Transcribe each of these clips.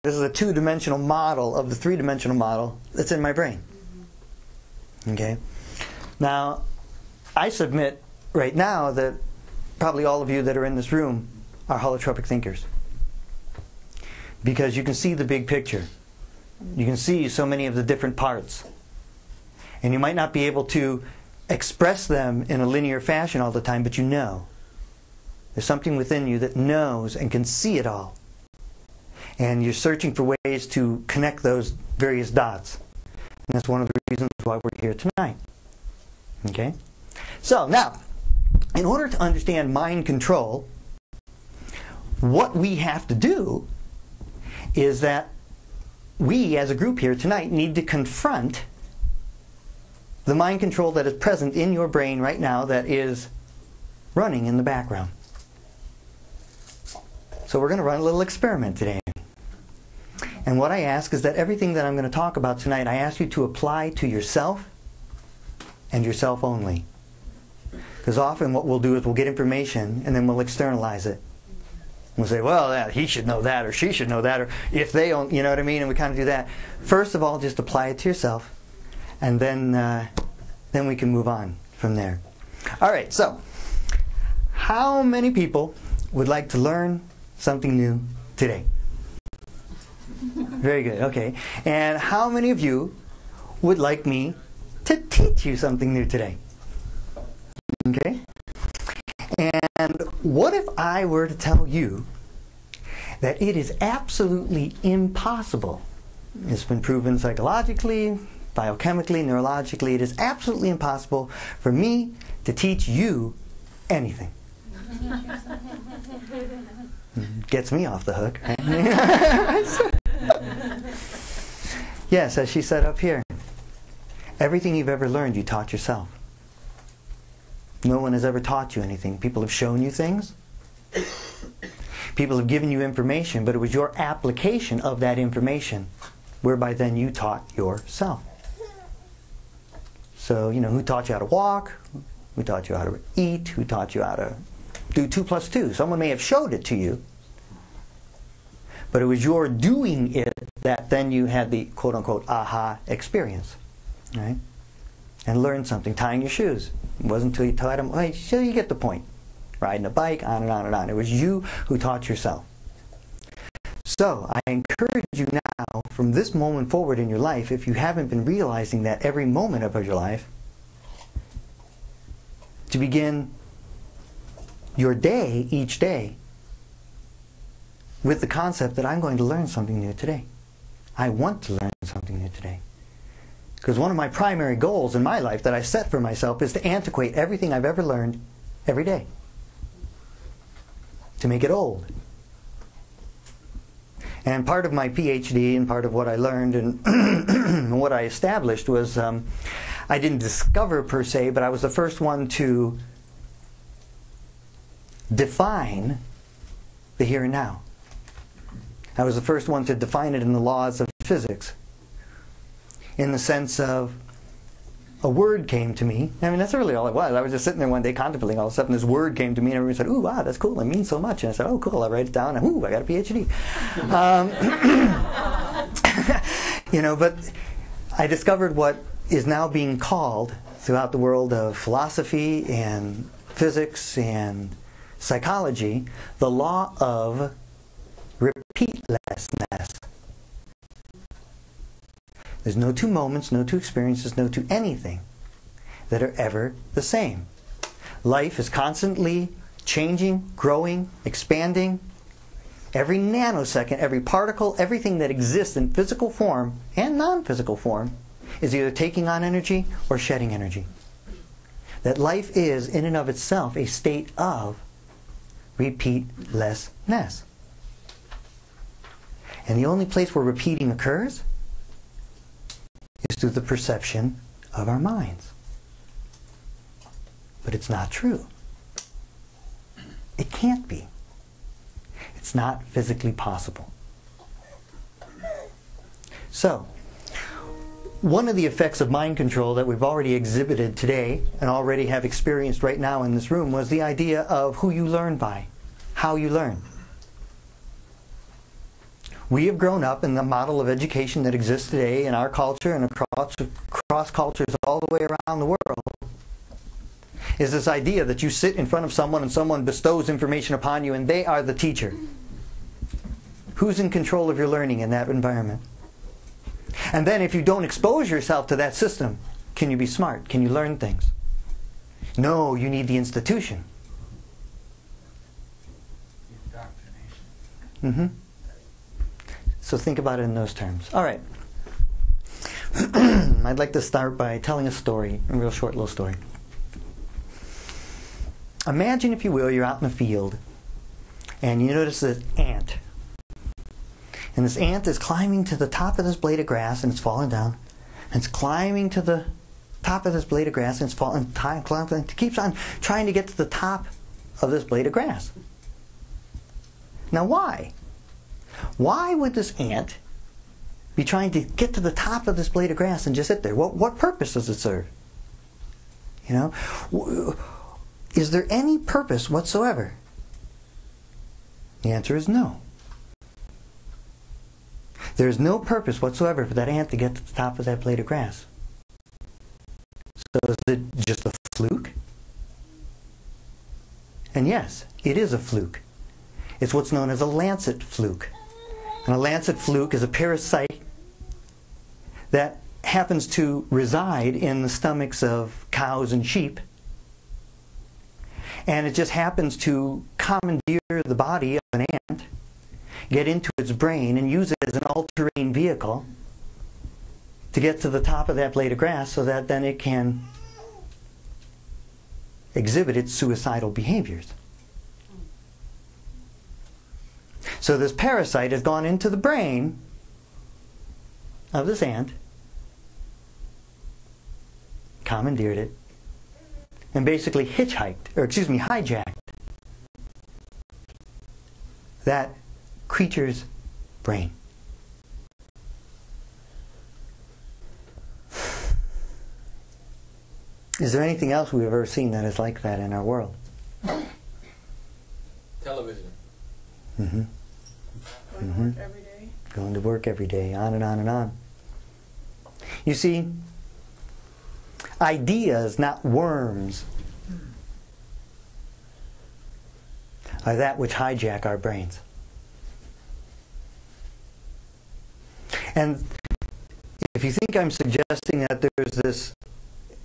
This is a two-dimensional model of the three-dimensional model that's in my brain. Okay? Now, I submit right now that probably all of you that are in this room are holotropic thinkers. Because you can see the big picture. You can see so many of the different parts. And you might not be able to express them in a linear fashion all the time, but you know. There's something within you that knows and can see it all. And you're searching for ways to connect those various dots. And that's one of the reasons why we're here tonight. Okay? So, now, in order to understand mind control, what we have to do is that we, as a group here tonight, need to confront the mind control that is present in your brain right now that is running in the background. So we're going to run a little experiment today. And what I ask is that everything that I'm going to talk about tonight, I ask you to apply to yourself and yourself only. Because often what we'll do is we'll get information and then we'll externalize it. We'll say, well, yeah, he should know that, or she should know that, or if they don't, you know what I mean? And we kind of do that. First of all, just apply it to yourself, and then we can move on from there. All right, so how many people would like to learn something new today? Very good, okay. And how many of you would like me to teach you something new today? Okay. And what if I were to tell you that it is absolutely impossible? It's been proven psychologically, biochemically, neurologically. It is absolutely impossible for me to teach you anything. Gets me off the hook. Right? Yes, as she said up here, everything you've ever learned, you taught yourself. No one has ever taught you anything. People have shown you things. People have given you information, but it was your application of that information whereby then you taught yourself. So, you know, who taught you how to walk? Who taught you how to eat? Who taught you how to do 2 plus 2? Someone may have showed it to you, but it was your doing it that then you had the quote-unquote aha experience, right? And learned something, tying your shoes. It wasn't until you tied them, well, so you get the point. Riding a bike, on and on and on. It was you who taught yourself. So, I encourage you now, from this moment forward in your life, if you haven't been realizing that every moment of your life, to begin your day, each day, with the concept that I'm going to learn something new today. I want to learn something new today. Because one of my primary goals in my life that I set for myself is to antiquate everything I've ever learned every day. To make it old. And part of my PhD and part of what I learned and what I established was, I didn't discover per se, but I was the first one to define the here and now. I was the first one to define it in the laws of physics. In the sense of, a word came to me. I mean, that's really all it was. I was just sitting there one day contemplating. All of a sudden, this word came to me, and everybody said, "Ooh, wow, that's cool. It means so much." And I said, "Oh, cool." I write it down, and ooh, I got a PhD. You know, but I discovered what is now being called throughout the world of philosophy and physics and psychology, the law of repeatlessness. There's no two moments, no two experiences, no two anything that are ever the same. Life is constantly changing, growing, expanding. Every nanosecond, every particle, everything that exists in physical form and non-physical form is either taking on energy or shedding energy. That life is, in and of itself, a state of repeatlessness. And the only place where repeating occurs is through the perception of our minds. But it's not true. It can't be. It's not physically possible. So, one of the effects of mind control that we've already exhibited today and already have experienced right now in this room was the idea of who you learn by, how you learn. We have grown up in the model of education that exists today in our culture and across cultures all the way around the world, is this idea that you sit in front of someone and someone bestows information upon you and they are the teacher. Who's in control of your learning in that environment? And then if you don't expose yourself to that system, can you be smart? Can you learn things? No, you need the institution. Mm-hmm. So think about it in those terms. All right. I'd like to start by telling a story, a real short little story. Imagine, if you will, you're out in the field and you notice this ant. And this ant is climbing to the top of this blade of grass and it's falling down. And it's climbing to the top of this blade of grass and it's falling, it keeps on trying to get to the top of this blade of grass. Now why? Why would this ant be trying to get to the top of this blade of grass and just sit there? What purpose does it serve? You know? Is there any purpose whatsoever? The answer is no. There is no purpose whatsoever for that ant to get to the top of that blade of grass. So is it just a fluke? And yes, it is a fluke. It's what's known as a lancet fluke. And a lancet fluke is a parasite that happens to reside in the stomachs of cows and sheep. And it just happens to commandeer the body of an ant, get into its brain, and use it as an all-terrain vehicle to get to the top of that blade of grass so that then it can exhibit its suicidal behaviors. So this parasite has gone into the brain of this ant, commandeered it, and basically hijacked that creature's brain. Is there anything else we've ever seen that is like that in our world? Television. Mm-hmm. Going to work every day. Going to work every day, on and on and on. You see, ideas, not worms, are that which hijack our brains. And if you think I'm suggesting that there's this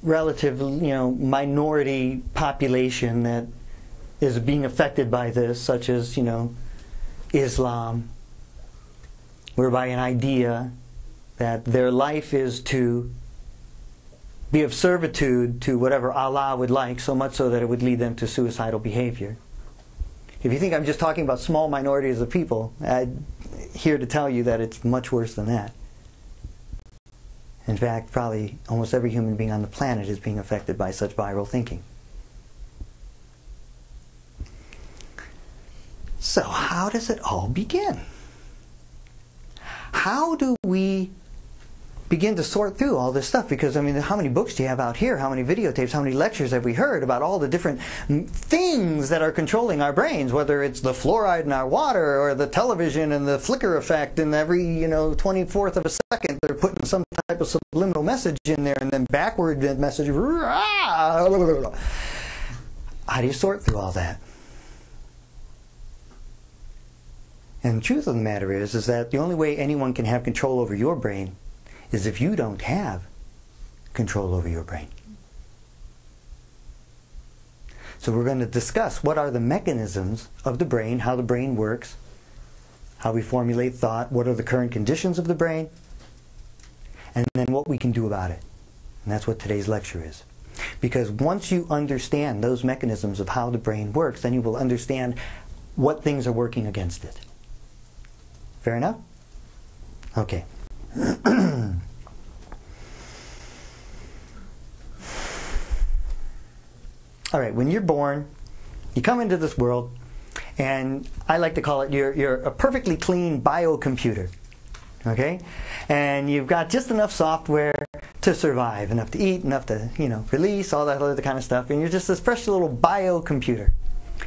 relative, minority population that is being affected by this, such as, Islam, whereby an idea that their life is to be of servitude to whatever Allah would like, so much so that it would lead them to suicidal behavior. If you think I'm just talking about small minorities of people, I'm here to tell you that it's much worse than that. In fact, probably almost every human being on the planet is being affected by such viral thinking. So how does it all begin? How do we begin to sort through all this stuff? Because, how many books do you have out here? How many videotapes? How many lectures have we heard about all the different things that are controlling our brains, whether it's the fluoride in our water or the television and the flicker effect, and every 24th of a second they're putting some type of subliminal message in there, and then backward message. How do you sort through all that? And the truth of the matter is that the only way anyone can have control over your brain is if you don't have control over your brain. So we're going to discuss what are the mechanisms of the brain, how the brain works, how we formulate thought, what are the current conditions of the brain, and then what we can do about it. And that's what today's lecture is. Because once you understand those mechanisms of how the brain works, then you will understand what things are working against it. Fair enough? Okay. All right, when you're born, you come into this world, and I like to call it you're a perfectly clean biocomputer. Okay? And you've got just enough software to survive, enough to eat, enough to, release, all that other kind of stuff, and you're just this fresh little biocomputer.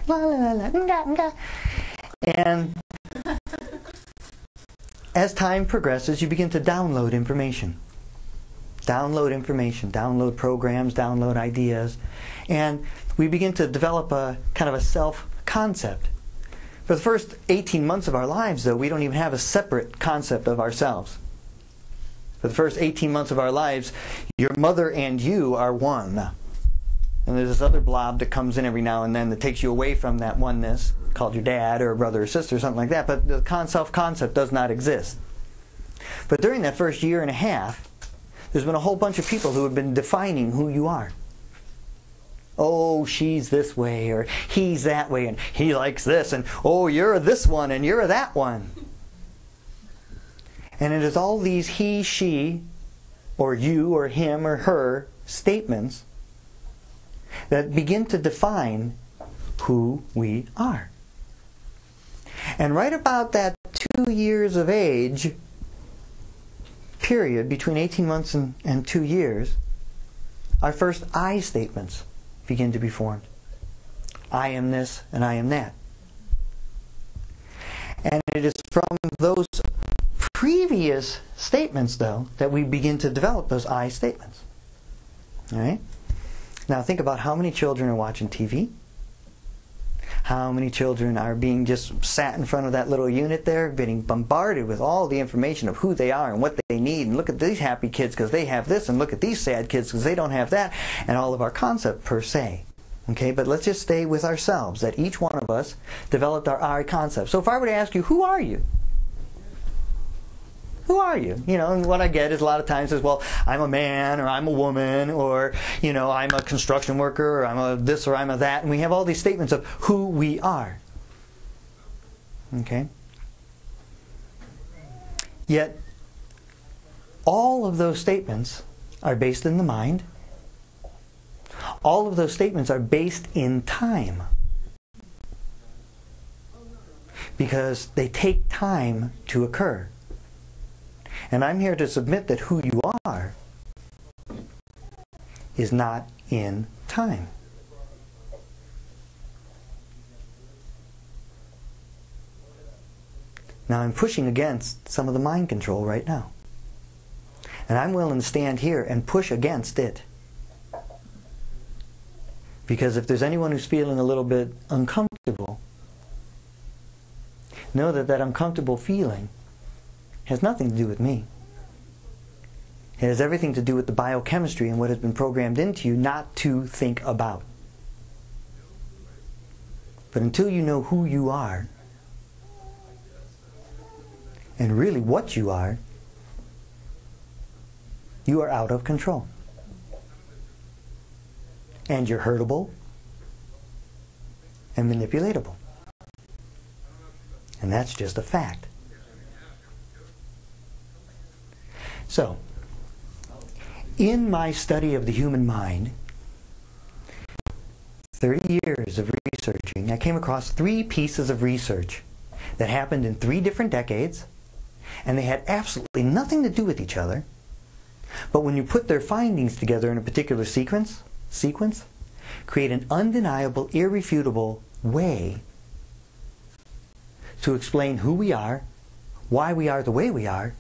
La, la, la, la, nga, nga. And as time progresses, you begin to download information. Download programs, download ideas. And we begin to develop a kind of a self-concept. For the first 18 months of our lives, though, we don't even have a separate concept of ourselves. For the first 18 months of our lives, your mother and you are one. And there's this other blob that comes in every now and then that takes you away from that oneness, called your dad or brother or sister or something like that. But the self-concept does not exist. But during that first year and a half, there's been a whole bunch of people who have been defining who you are. Oh, she's this way, or he's that way, and he likes this, and oh, you're this one, and you're that one. And it is all these he, she, or you, or him, or her statements that begin to define who we are. And right about that 2 years of age period, between 18 months and 2 years, our first I statements begin to be formed. I am this and I am that. And it is from those previous statements, though, that we begin to develop those I statements. All right? Now think about how many children are watching TV. How many children are being just sat in front of that little unit there, getting bombarded with all the information of who they are and what they need, and look at these happy kids because they have this, and look at these sad kids because they don't have that, and all of our concept per se. Okay, but let's just stay with ourselves, that each one of us developed our I concept. So if I were to ask you, who are you? Who are you? You know, and what I get is a lot of times is, well, I'm a man, or I'm a woman, or, you know, I'm a construction worker, or I'm a this, or I'm a that. And we have all these statements of who we are. Okay? Yet, all of those statements are based in the mind. All of those statements are based in time. Because they take time to occur. And I'm here to submit that who you are is not in time. Now I'm pushing against some of the mind control right now. And I'm willing to stand here and push against it. Because if there's anyone who's feeling a little bit uncomfortable, know that that uncomfortable feeling has nothing to do with me. It has everything to do with the biochemistry and what has been programmed into you not to think about. But until you know who you are, and really what you are out of control. And you're hurtable and manipulatable. And that's just a fact. So, in my study of the human mind, 30 years of researching, I came across 3 pieces of research that happened in 3 different decades, and they had absolutely nothing to do with each other. But when you put their findings together in a particular sequence, create an undeniable, irrefutable way to explain who we are, why we are the way we are,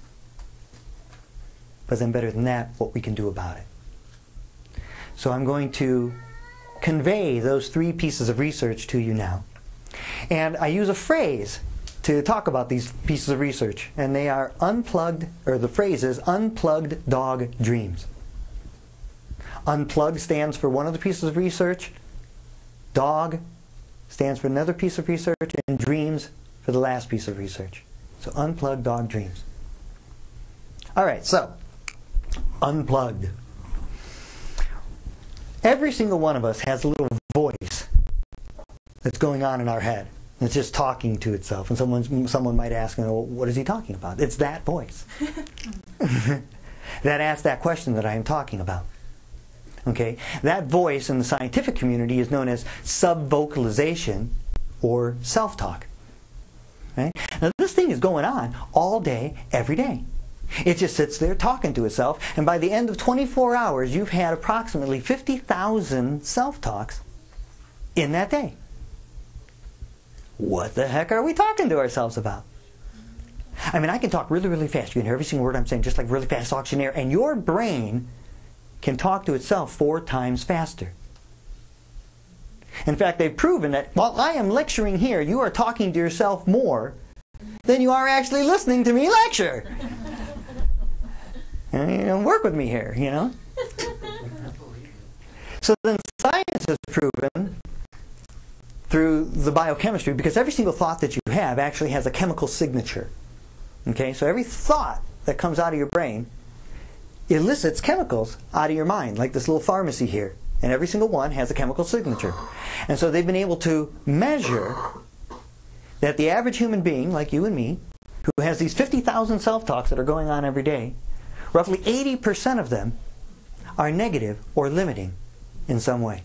but then better than that, what we can do about it. So I'm going to convey those 3 pieces of research to you now. And I use a phrase to talk about these pieces of research. And they are unplugged, or the phrase is unplugged dog dreams. Unplugged stands for one of the pieces of research. Dog stands for another piece of research. And dreams for the last piece of research. So unplugged dog dreams. All right, so unplugged. Every single one of us has a little voice that's going on in our head. It's just talking to itself. And someone might ask, well, what is he talking about? It's that voice. That asks that question that I am talking about. Okay? That voice in the scientific community is known as subvocalization or self-talk. Right? Now this thing is going on all day, every day. It just sits there talking to itself, and by the end of 24 hours, you've had approximately 50,000 self-talks in that day. What the heck are we talking to ourselves about? I mean, I can talk really, really fast. You can hear every single word I'm saying, just like really fast auctioneer. And your brain can talk to itself 4 times faster. In fact, they've proven that while I am lecturing here, you are talking to yourself more than you are actually listening to me lecture. And work with me here, you know. So then science has proven through the biochemistry, because every single thought that you have actually has a chemical signature. Okay, so every thought that comes out of your brain elicits chemicals out of your mind, like this little pharmacy here. And every single one has a chemical signature. And so they've been able to measure that the average human being, like you and me, who has these 50,000 self-talks that are going on every day, roughly 80% of them are negative or limiting in some way.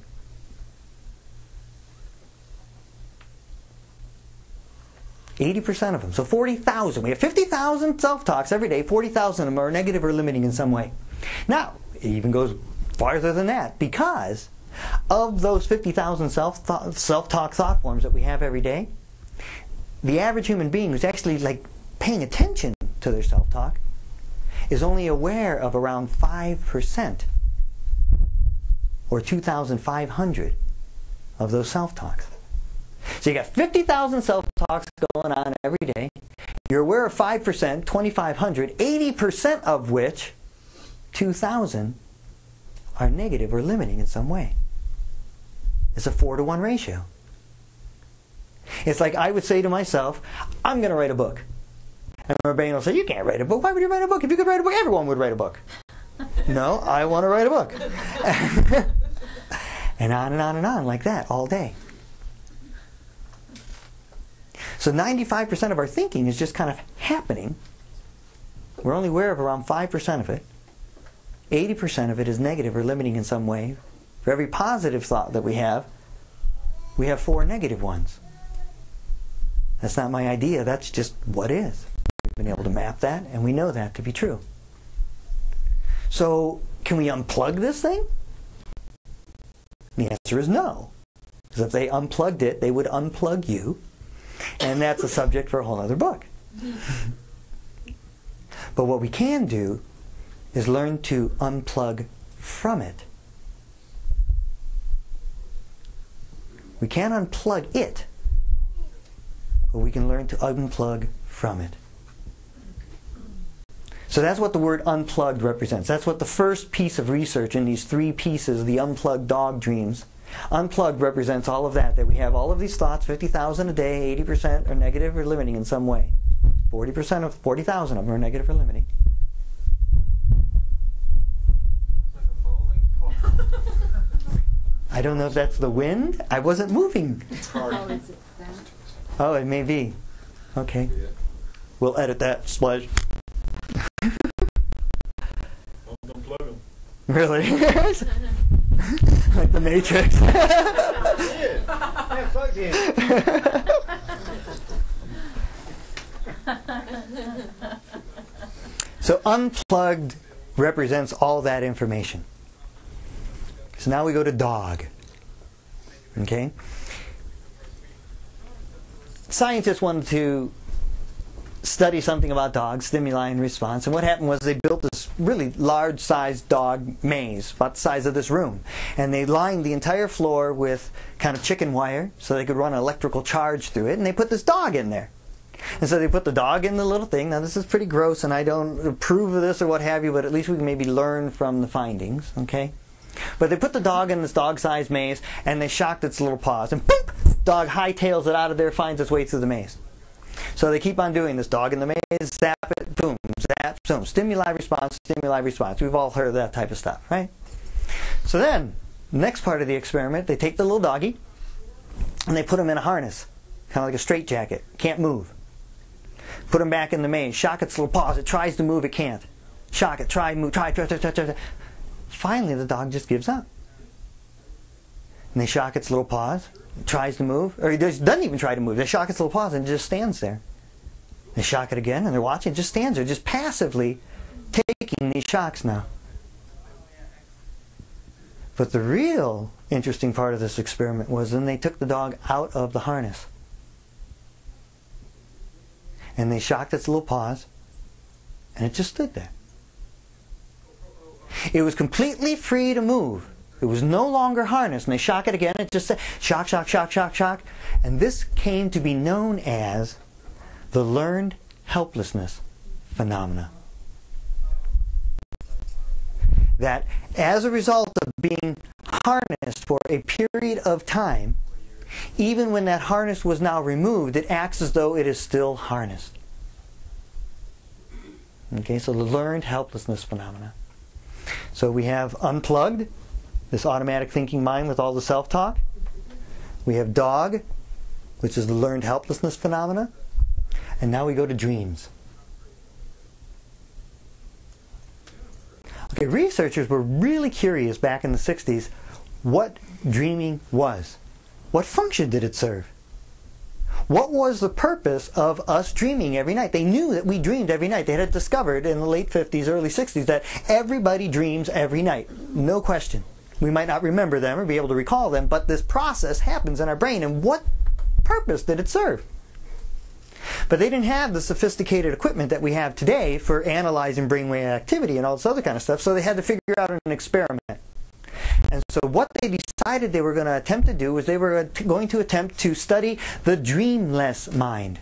%80 of them. So 40,000. We have 50,000 self-talks every day. 40,000 of them are negative or limiting in some way. Now, it even goes farther than that, because of those 50,000 self-talk thought forms that we have every day, the average human being who's actually like paying attention to their self-talk is only aware of around 5%, or 2,500 of those self-talks. So you got 50,000 self-talks going on every day. You're aware of 5%, 2,500, 80% of which, 2,000, are negative or limiting in some way. It's a 4-to-1 ratio. It's like I would say to myself, I'm going to write a book. And my brain will say, you can't write a book. Why would you write a book? If you could write a book, everyone would write a book. No, I want to write a book. And on and on and on like that all day. So 95% of our thinking is just kind of happening. We're only aware of around 5% of it. 80% of it is negative or limiting in some way. For every positive thought that we have 4 negative ones. That's not my idea. That's just what is. We've been able to map that, and we know that to be true. So, can we unplug this thing? The answer is no. Because if they unplugged it, they would unplug you. And that's a subject for a whole other book. But what we can do is learn to unplug from it. We can't unplug it, but we can learn to unplug from it. So that's what the word unplugged represents. That's what the first piece of research in these 3 pieces, the unplugged dog dreams. Unplugged represents all of that we have all of these thoughts, 50,000 a day, 80% are negative or limiting in some way. 40% of 40,000 of them are negative or limiting. I don't know if that's the wind. I wasn't moving. Oh, it may be. Okay. We'll edit that. Splash. Unplug them. Really? Like the Matrix. Yeah, plug in. So unplugged represents all that information. So now we go to dog. Okay? Scientists wanted to study something about dogs, stimuli and response, and what happened was they built this really large-sized dog maze, about the size of this room, and they lined the entire floor with kind of chicken wire so they could run an electrical charge through it, and they put this dog in there. And so they put the dog in the little thing. Now this is pretty gross, and I don't approve of this or what have you, but at least we can maybe learn from the findings, okay? But they put the dog in this dog-sized maze, and they shocked its little paws, and boop! Dog hightails it out of there, finds its way through the maze. So they keep on doing this. Dog in the maze, zap it, boom, zap, boom. Stimuli, response, stimuli, response. We've all heard of that type of stuff, right? So then, next part of the experiment, they take the little doggy, and they put him in a harness, kind of like a straitjacket. Can't move. Put him back in the maze. Shock its little paws. It tries to move. It can't. Shock it. Try, move. Try. Finally, the dog just gives up. And they shock its little paws. It tries to move. Or it doesn't even try to move. They shock its little paws and it just stands there. They shock it again and they're watching. It just stands there, just passively taking these shocks now. But the real interesting part of this experiment was when they took the dog out of the harness. And they shocked its little paws, and it just stood there. It was completely free to move. It was no longer harnessed. And they shock it again. It just said shock, shock, shock, shock, shock. And this came to be known as the learned helplessness phenomena. That as a result of being harnessed for a period of time, even when that harness was now removed, it acts as though it is still harnessed. Okay, so the learned helplessness phenomena. So we have unplugged, this automatic thinking mind with all the self-talk. We have dog, which is the learned helplessness phenomena. And now we go to dreams. Okay, researchers were really curious back in the 60s what dreaming was. What function did it serve? What was the purpose of us dreaming every night? They knew that we dreamed every night. They had discovered in the late 50s, early 60s that everybody dreams every night. No question. We might not remember them or be able to recall them, but this process happens in our brain. And what purpose did it serve? But they didn't have the sophisticated equipment that we have today for analyzing brainwave activity and all this other kind of stuff, so they had to figure out an experiment. And so what they decided they were going to attempt to do was they were going to attempt to study the dreamless mind.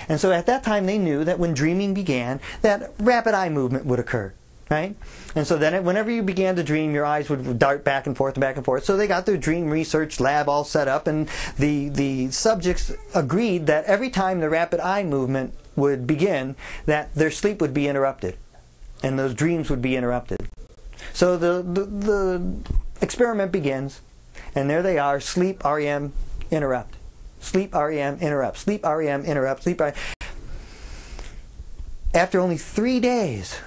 And so at that time they knew that when dreaming began, that rapid eye movement would occur. Right? And so then whenever you began to dream, your eyes would dart back and forth and back and forth. So they got their dream research lab all set up, and the subjects agreed that every time the rapid eye movement would begin, that their sleep would be interrupted. And those dreams would be interrupted. So the experiment begins, and there they are, sleep, REM, interrupt. Sleep, REM, interrupt. Sleep, REM, interrupt. Sleep, REM. After only 3 days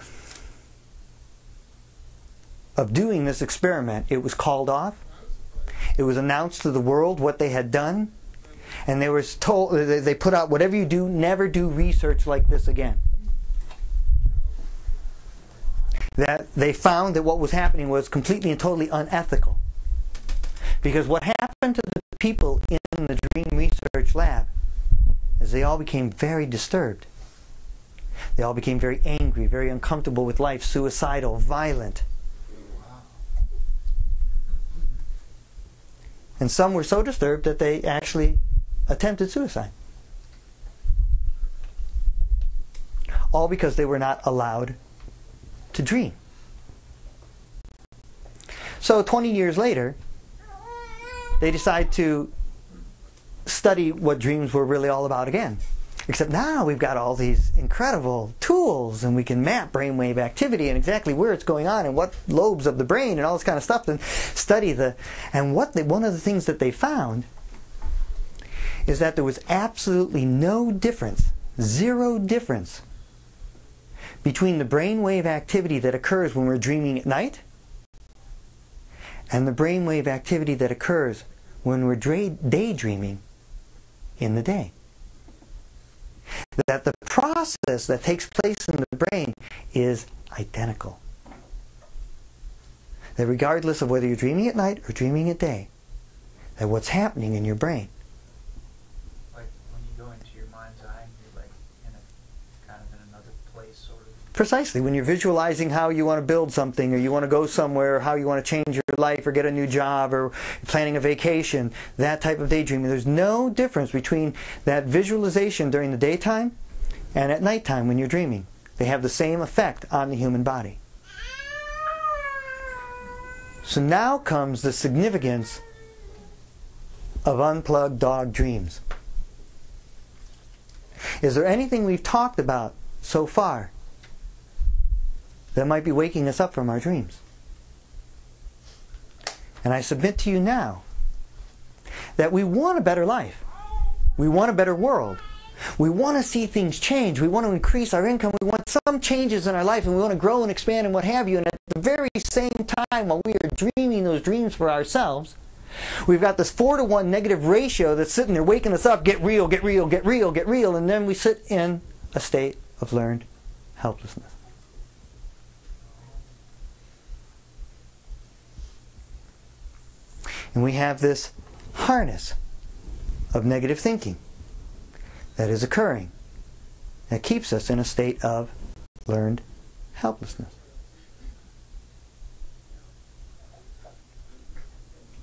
of doing this experiment, it was called off. It was announced to the world what they had done, and they were told, they put out, whatever you do, never do research like this again. That they found that what was happening was completely and totally unethical. Because what happened to the people in the dream research lab is they all became very disturbed. They all became very angry, very uncomfortable with life, suicidal, violent. And some were so disturbed that they actually attempted suicide. All because they were not allowed to dream. So 20 years later, they decide to study what dreams were really all about again. Except now we've got all these incredible tools, and we can map brainwave activity and exactly where it's going on and what lobes of the brain and all this kind of stuff, and study the. And one of the things that they found is that there was absolutely no difference, zero difference, between the brainwave activity that occurs when we're dreaming at night and the brainwave activity that occurs when we're daydreaming in the day. That the process that takes place in the brain is identical. That regardless of whether you're dreaming at night or dreaming at day, that what's happening in your brain. Like when you go into your mind's eye, you're like in a kind of in another place, sort of. Precisely. When you're visualizing how you want to build something, or you want to go somewhere, or how you want to change your life, or get a new job, or planning a vacation, that type of daydreaming. There's no difference between that visualization during the daytime and at nighttime when you're dreaming. They have the same effect on the human body. So now comes the significance of unplugged dog dreams. Is there anything we've talked about so far that might be waking us up from our dreams? And I submit to you now that we want a better life. We want a better world. We want to see things change. We want to increase our income. We want some changes in our life, and we want to grow and expand and what have you. And at the very same time, while we are dreaming those dreams for ourselves, we've got this 4-to-1 negative ratio that's sitting there waking us up, get real, get real, get real, get real, and then we sit in a state of learned helplessness. And we have this harness of negative thinking that is occurring that keeps us in a state of learned helplessness.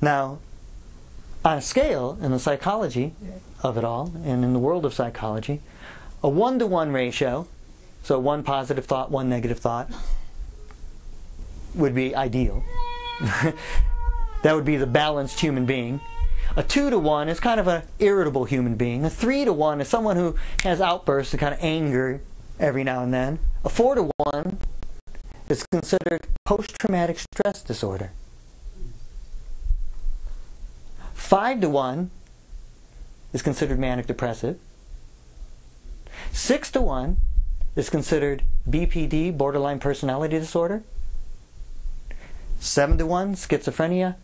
Now, on a scale in the psychology of it all, and in the world of psychology, a 1-to-1 ratio, so one positive thought, one negative thought, would be ideal. That would be the balanced human being. A 2-to-1 is kind of an irritable human being. A 3-to-1 is someone who has outbursts of kind of anger every now and then. A 4-to-1 is considered post-traumatic stress disorder. 5-to-1 is considered manic depressive. 6-to-1 is considered BPD, borderline personality disorder. 7-to-1, schizophrenia.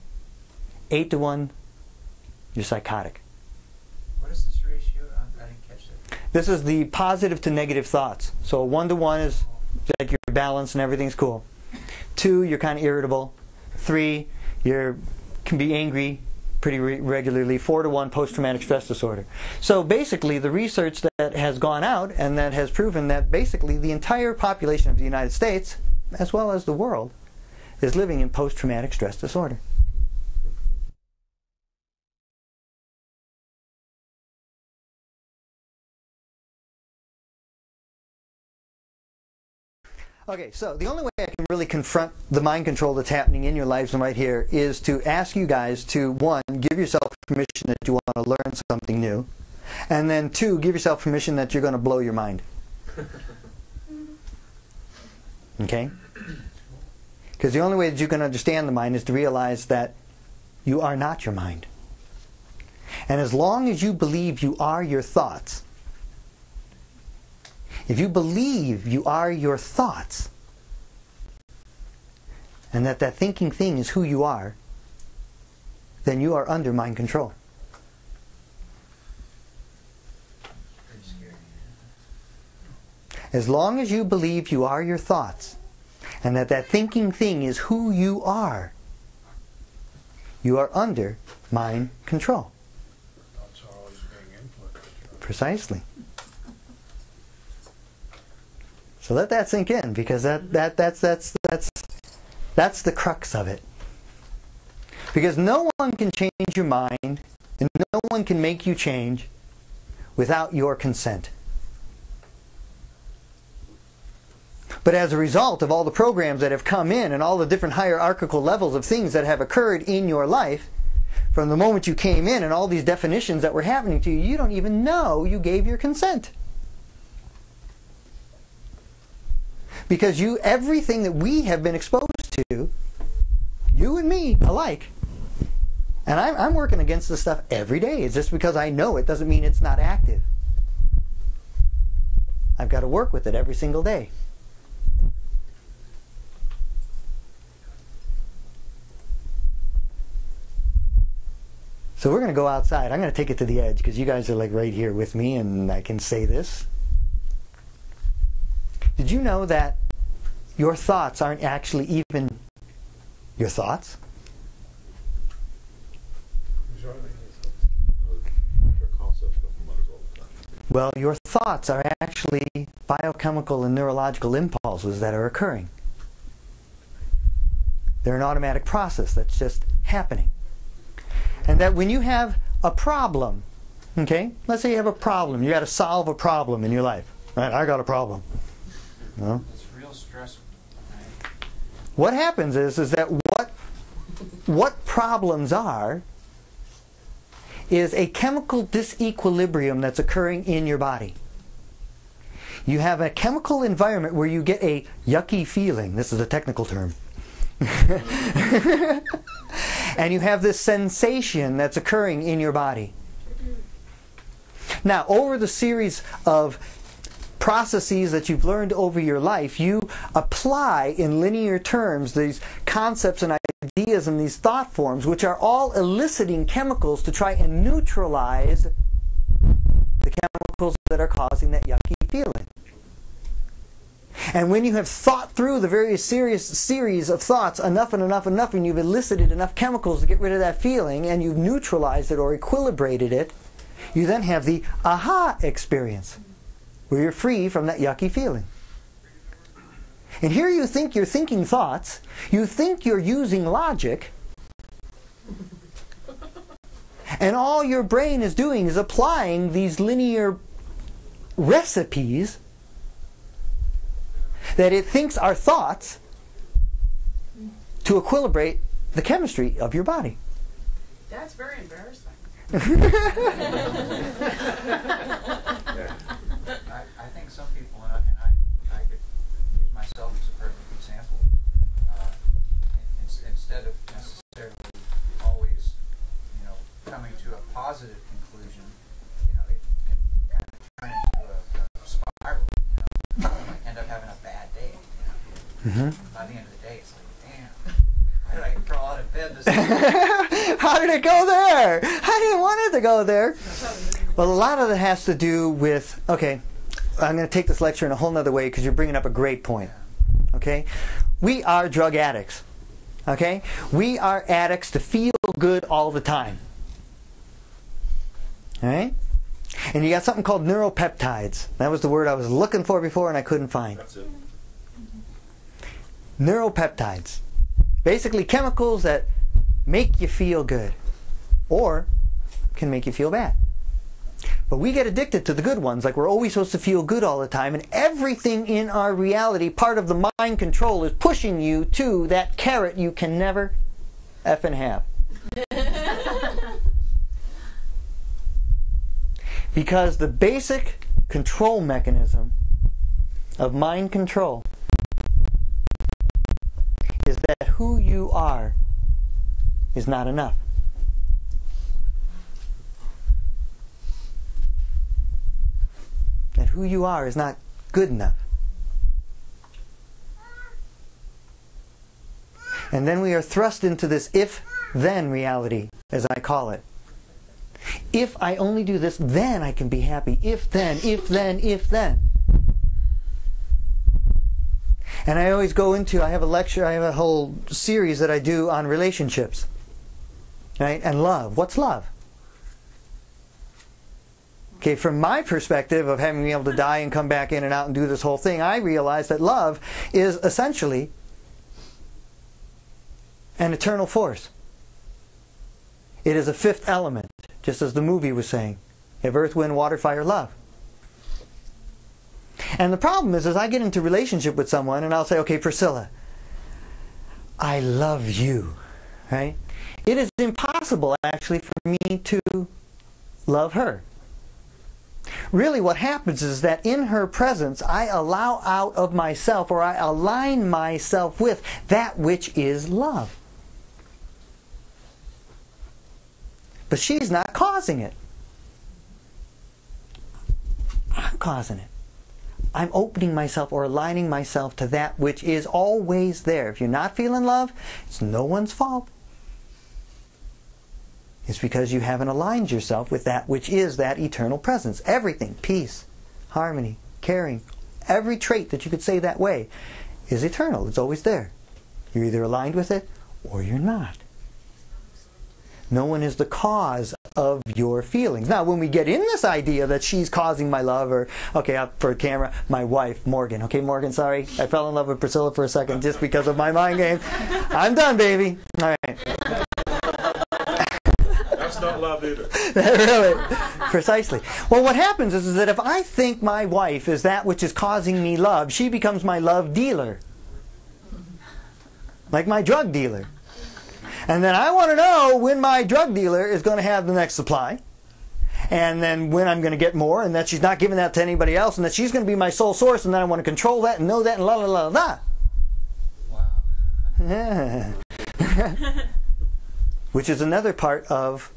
8-to-1, you're psychotic. What is this ratio? I didn't catch that. This is the positive to negative thoughts. So 1-to-1 is like you're balanced and everything's cool. 2, you're kind of irritable. 3, you can be angry pretty regularly. 4-to-1, post-traumatic stress disorder. So basically the research that has gone out and that has proven that basically the entire population of the United States, as well as the world, is living in post-traumatic stress disorder. Okay, so the only way I can really confront the mind control that's happening in your lives right here is to ask you guys to, 1, give yourself permission that you want to learn something new, and then 2, give yourself permission that you're going to blow your mind. Okay? Because the only way that you can understand the mind is to realize that you are not your mind. And as long as you believe you are your thoughts, if you believe you are your thoughts, and that thinking thing is who you are, then you are under mind control. Pretty scary. As long as you believe you are your thoughts, and that thinking thing is who you are under mind control. Thoughts are always being influenced. Precisely. So let that sink in, because that's the crux of it. Because no one can change your mind, and no one can make you change without your consent. But as a result of all the programs that have come in and all the different hierarchical levels of things that have occurred in your life, from the moment you came in and all these definitions that were happening to you, you don't even know you gave your consent. Because everything that we have been exposed to, you and me alike, and I'm working against this stuff every day. It's just because I know it doesn't mean it's not active. I've got to work with it every single day. So we're going to go outside. I'm going to take it to the edge because you guys are like right here with me and I can say this. Did you know that your thoughts aren't actually even your thoughts? Well, your thoughts are actually biochemical and neurological impulses that are occurring. They're an automatic process that's just happening. And that when you have a problem, okay, let's say you have a problem, you got to solve a problem in your life. Right? I got a problem. No? It's real stressful. Right? What happens is that what problems are is a chemical disequilibrium that's occurring in your body. You have a chemical environment where you get a yucky feeling. This is a technical term. And you have this sensation that's occurring in your body. Now, over the series of processes that you've learned over your life, you apply in linear terms these concepts and ideas and these thought forms, which are all eliciting chemicals to try and neutralize the chemicals that are causing that yucky feeling. And when you have thought through the various series of thoughts enough and enough and enough, and you've elicited enough chemicals to get rid of that feeling, and you've neutralized it or equilibrated it, you then have the aha experience, where you're free from that yucky feeling. And here you think you're thinking thoughts, you think you're using logic, and all your brain is doing is applying these linear recipes that it thinks are thoughts to equilibrate the chemistry of your body. That's very embarrassing. I think some people, and I could use myself as a perfect example, instead of necessarily always, coming to a positive conclusion, it can kind of turn into a spiral. You end up having a bad day. By the end of the day, it's like, damn, how did I crawl out of bed this morning? How did it go there? I didn't want it to go there. Well, a lot of it has to do with, okay, I'm going to take this lecture in a whole nother way because you're bringing up a great point. Okay? We are drug addicts. Okay? We are addicts to feel good all the time. Alright? And you got something called neuropeptides. That was the word I was looking for before and I couldn't find. That's it. Neuropeptides. Basically chemicals that make you feel good or can make you feel bad. But we get addicted to the good ones, like we're always supposed to feel good all the time, and everything in our reality, part of the mind control, is pushing you to that carrot you can never effing have. Because the basic control mechanism of mind control is that who you are is not enough. That who you are is not good enough. And then we are thrust into this if-then reality, as I call it. If I only do this, then I can be happy. If then, if then, if then. And I always go into, I have a lecture, I have a whole series that I do on relationships. Right? And love. What's love? Okay, from my perspective of having been able to die and come back in and out and do this whole thing, I realize that love is essentially an eternal force. It is a fifth element, just as the movie was saying. You have earth, wind, water, fire, love. And the problem is I get into relationship with someone and I'll say, okay, Priscilla, I love you. Right? It is impossible, actually, for me to love her. Really what happens is that in her presence I allow out of myself, or I align myself with that which is love. But she's not causing it. I'm causing it. I'm opening myself or aligning myself to that which is always there. If you're not feeling love, it's no one's fault. It's because you haven't aligned yourself with that which is that eternal presence. Everything, peace, harmony, caring, every trait that you could say that way is eternal. It's always there. You're either aligned with it or you're not. No one is the cause of your feelings. Now, when we get in this idea that she's causing my love, or, okay, up for camera, my wife, Morgan. Okay, Morgan, sorry. I fell in love with Priscilla for a second just because of my mind game. I'm done, baby. All right. That's not love either. Really? Precisely. Well, what happens is that if I think my wife is that which is causing me love, she becomes my love dealer. Like my drug dealer. And then I want to know when my drug dealer is going to have the next supply. And then when I'm going to get more, and that she's not giving that to anybody else, and that she's going to be my sole source, and then I want to control that and know that and la la la la. Wow. Yeah. Which is another part of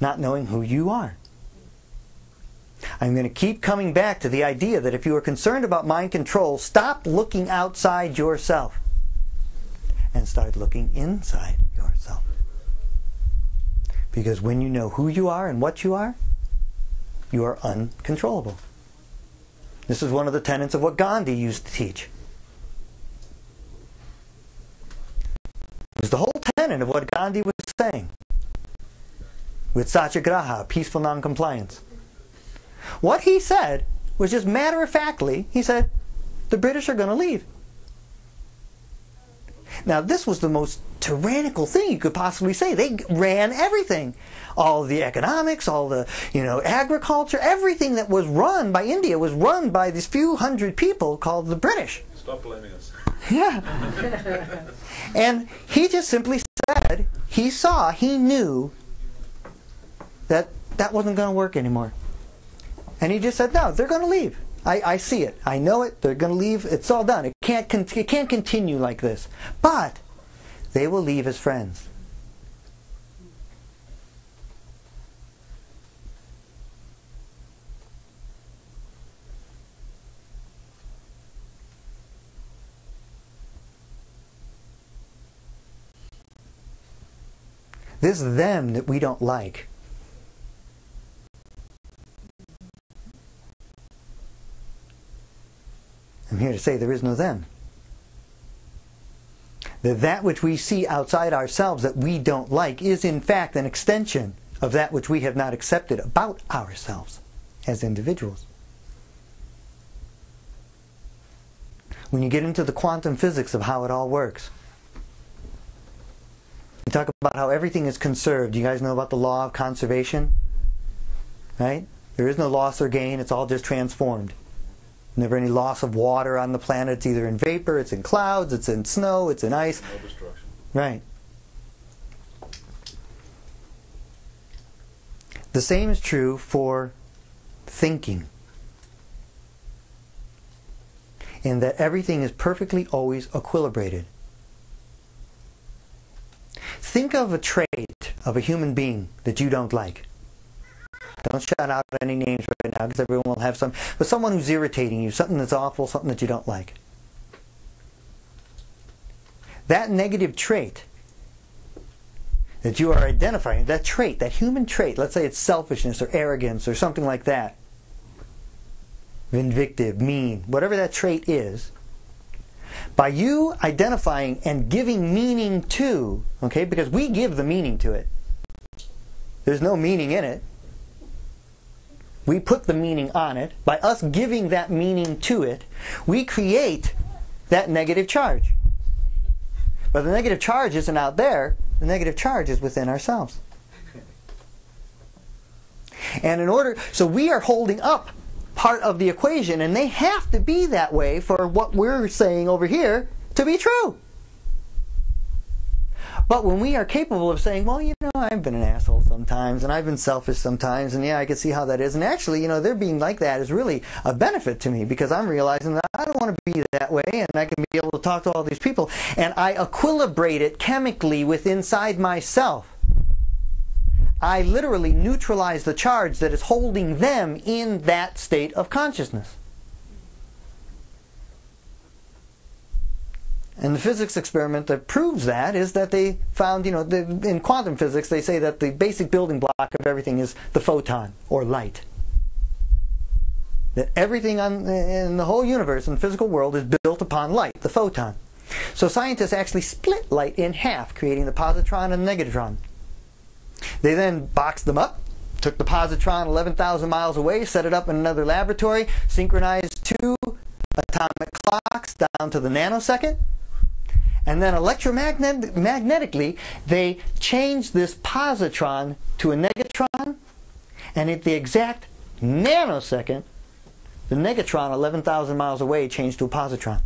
not knowing who you are. I'm going to keep coming back to the idea that if you are concerned about mind control, stop looking outside yourself and start looking inside yourself. Because when you know who you are and what you are uncontrollable. This is one of the tenets of what Gandhi used to teach. It was the whole tenet of what Gandhi was saying. with satyagraha, peaceful non-compliance. What he said was just matter-of-factly, he said, the British are going to leave. Now, this was the most tyrannical thing you could possibly say. They ran everything. All the economics, all the, agriculture, everything that was run by India was run by these few hundred people called the British. Stop blaming us. Yeah. And he just simply said, he knew that wasn't going to work anymore. And he just said, no, they're going to leave. I see it. I know it. They're going to leave. It's all done. It can't continue like this. But they will leave as friends. This them that we don't like. I'm here to say there is no them. That which we see outside ourselves that we don't like is in fact an extension of that which we have not accepted about ourselves as individuals. When you get into the quantum physics of how it all works, we talk about how everything is conserved. You guys know about the law of conservation? Right? There is no loss or gain. It's all just transformed. Never any loss of water on the planet. It's either in vapor, it's in clouds, it's in snow, it's in ice. No destruction. Right. The same is true for thinking. In that everything is perfectly always equilibrated. Think of a trait of a human being that you don't like. Don't shout out any names right now because everyone will have some. But someone who's irritating you, something that's awful, something that you don't like. That negative trait that you are identifying, that trait, that human trait, let's say it's selfishness or arrogance or something like that, vindictive, mean, whatever that trait is, by you identifying and giving meaning to, okay, because we give the meaning to it. There's no meaning in it. We put the meaning on it. By us giving that meaning to it, we create that negative charge. But the negative charge isn't out there. The negative charge is within ourselves. And so we are holding up part of the equation, and they have to be that way for what we're saying over here to be true. But when we are capable of saying, well, I've been an asshole sometimes, and I've been selfish sometimes, and yeah, I can see how that is. And actually, they're being like that is really a benefit to me because I'm realizing that I don't want to be that way, and I can be able to talk to all these people. And I equilibrate it chemically inside myself. I literally neutralize the charge that is holding them in that state of consciousness. And the physics experiment that proves that is that they found, in quantum physics, they say that the basic building block of everything is the photon, or light. That everything in the whole universe, in the physical world, is built upon light, the photon. So scientists actually split light in half, creating the positron and the negatron. They then boxed them up, took the positron 11,000 miles away, set it up in another laboratory, synchronized two atomic clocks down to the nanosecond, and then electromagnetically they changed this positron to a negatron, and at the exact nanosecond, the negatron 11,000 miles away changed to a positron.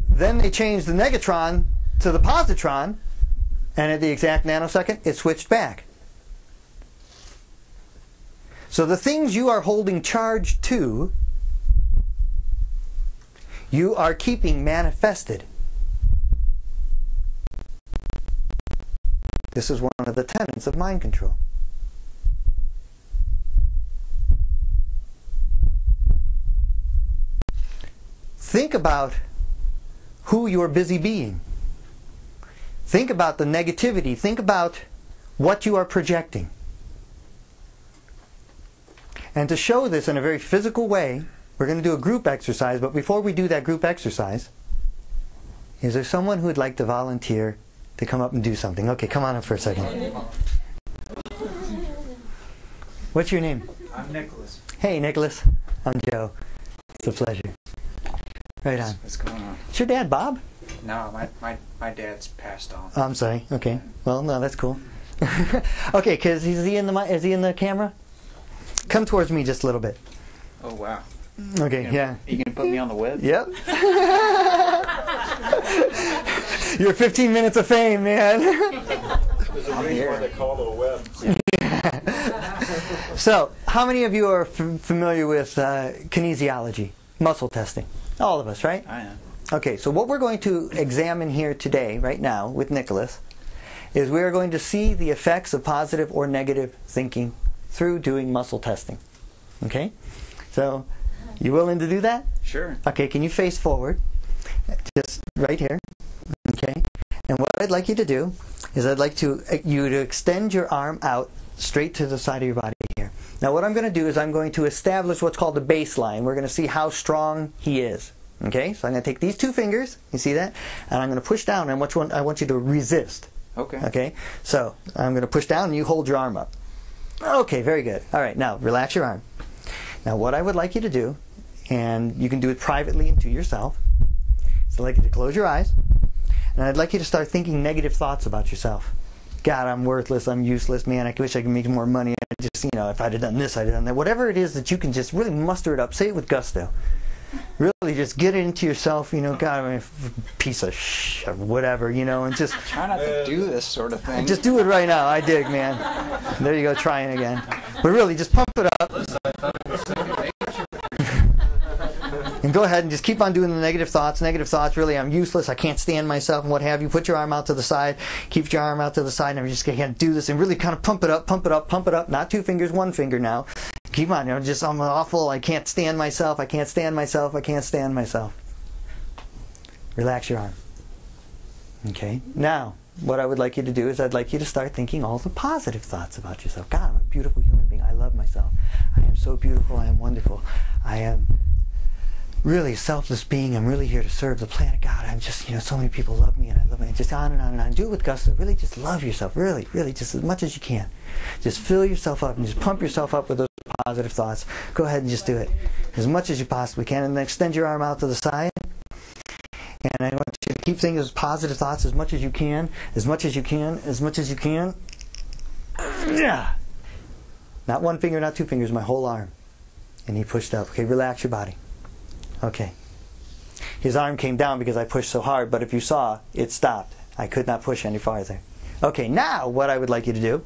Then they changed the negatron to the positron, and at the exact nanosecond, it switched back. So the things you are holding charge to, you are keeping manifested. This is one of the tenets of mind control. Think about who you're busy being. Think about the negativity. Think about what you are projecting. And to show this in a very physical way, we're going to do a group exercise, but before we do that group exercise, is there someone who would like to volunteer to come up and do something. Okay, come on up for a second. What's your name? I'm Nicholas. Hey, Nicholas. I'm Joe. It's a pleasure. Right on. What's going on? It's your dad, Bob? No, my dad's passed on. Oh, I'm sorry. Okay. Well, no, that's cool. Okay, because is he in the camera? Come towards me just a little bit. Oh, wow. Okay, yeah. You can put me on the web? Yep. Your 15 minutes of fame, man. I'm here. They call it a web. So, how many of you are familiar with kinesiology, muscle testing? All of us, right? I am. Okay, so what we're going to examine here today, right now, with Nicholas, is we are going to see the effects of positive or negative thinking through doing muscle testing. Okay? So, you willing to do that? Sure. Okay, can you face forward? Just right here. Okay? And what I'd like you to do is I'd like you to extend your arm out straight to the side of your body here. Now what I'm going to do is I'm going to establish what's called a baseline. We're going to see how strong he is. Okay? So I'm going to take these two fingers, you see that? And I'm going to push down, and I want you to resist. Okay. Okay? So I'm going to push down and you hold your arm up. Okay, very good. All right, now relax your arm. Now what I would like you to do, and you can do it privately and to yourself, is I'd like you to close your eyes, and I'd like you to start thinking negative thoughts about yourself. God, I'm worthless, I'm useless, man, I wish I could make more money, I just, if I'd have done this, I'd have done that. Whatever it is that you can just really muster it up, say it with gusto. Really just get it into yourself, God, I'm a piece of or whatever, and just... Try not to do this sort of thing. Just do it right now, I dig, man. There you go, trying again. But really, just pump it up. And go ahead and just keep on doing the negative thoughts. Negative thoughts, really, I'm useless, I can't stand myself, and what have you. Put your arm out to the side. Keep your arm out to the side, and I'm just going to do this and really kind of pump it up, pump it up, pump it up. Not 2 fingers, 1 finger now. Keep on, I'm awful, I can't stand myself, I can't stand myself, I can't stand myself. Relax your arm. Okay? Now, what I would like you to do is I'd like you to start thinking all the positive thoughts about yourself. God, I'm a beautiful human being. I love myself. I am so beautiful. I am wonderful. I am really a selfless being. I'm really here to serve the planet. God, I'm just, so many people love me and I love me. And just on and on and on. Do it with gusto. Really just love yourself. Really, really just as much as you can. Just fill yourself up and just pump yourself up with those positive thoughts. Go ahead and just do it as much as you possibly can. And then extend your arm out to the side. And I want you to keep thinking those positive thoughts as much as you can. As much as you can. As much as you can. Yeah. Not 1 finger, not 2 fingers, my whole arm. And he pushed up. Okay, relax your body. Okay. His arm came down because I pushed so hard, but if you saw, it stopped. I could not push any farther. Okay, now what I would like you to do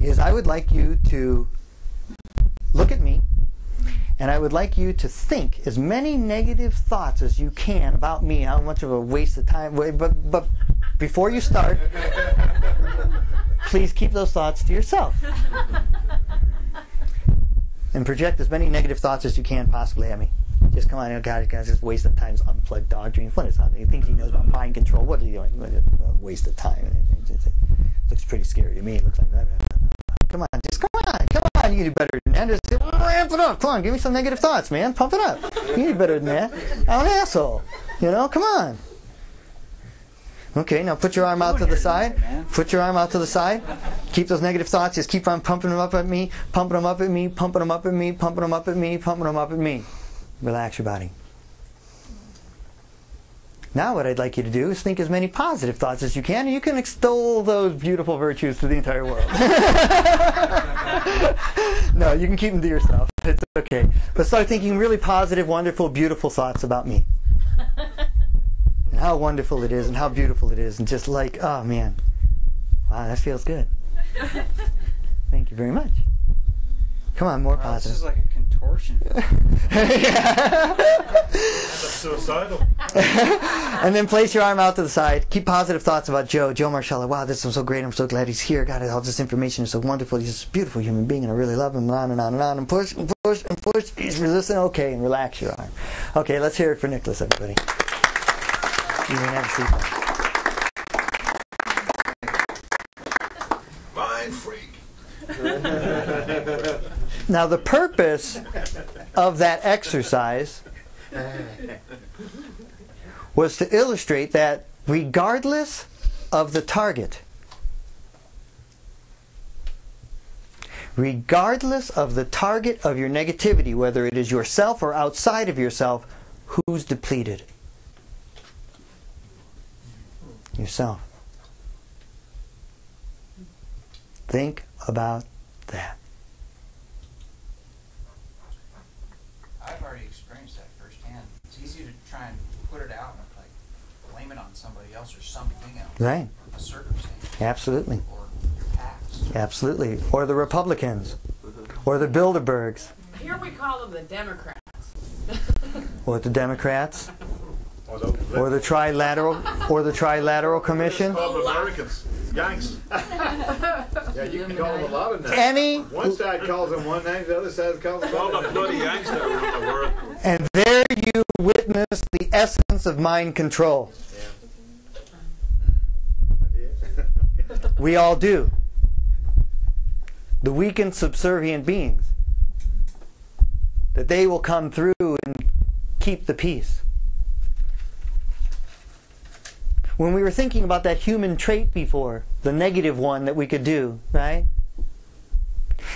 is I would like you to look at me, and I would like you to think as many negative thoughts as you can about me, how much of a waste of time. But before you start, please keep those thoughts to yourself. And project as many negative thoughts as you can possibly at me. Just come on, guys, just waste of time. This unplugged dog dream. What is that? He thinks he knows about mind control. What are you doing? Waste of time. It looks pretty scary to me. It looks like that. Come on, you can do better than that. Just ramp it up. Come on, give me some negative thoughts, man. Pump it up. You can do better than that. I'm an asshole. Come on. Okay, now put your arm out to the side. Put your arm out to the side. Keep those negative thoughts. Just keep on pumping them up at me, pumping them up at me, pumping them up at me, pumping them up at me, pumping them up at me. Relax your body. Now what I'd like you to do is think as many positive thoughts as you can, and you can extol those beautiful virtues to the entire world. No, you can keep them to yourself. It's okay. But start thinking really positive, wonderful, beautiful thoughts about me. And how wonderful it is, and how beautiful it is, and just like, oh man, wow, that feels good. Thank you very much. Come on, more positive. This is like a contortion. That's suicidal. And then place your arm out to the side. Keep positive thoughts about Joe Marcella. Wow, this is so great. I'm so glad he's here. God, all this information is so wonderful. He's a beautiful human being, and I really love him. And on and on and on. And push and push and push. He's resistant. Okay, and relax your arm. Okay, let's hear it for Nicholas, everybody. You may have a seat. Mind freak. Now, the purpose of that exercise was to illustrate that regardless of the target. Regardless of the target of your negativity, whether it is yourself or outside of yourself, who's depleted? Yourself. Think about that. I've already experienced that firsthand. It's easy to try and put it out and like blame it on somebody else or something else. Right. A circumstance. Absolutely. Or your past. Absolutely. Or the Republicans. Or the Bilderbergs. Here we call them the Democrats. Or the Democrats. Or The Trilateral Commission. call them Americans. Yanks. Yeah, you can call them a lot of names. Any, One side calls them one name, the other side calls them All another the name. bloody Yanks that around the world. and there you witness the essence of mind control. We all do. The weak and subservient beings. That they will come through and keep the peace. When we were thinking about that human trait before, the negative one that we could do, right?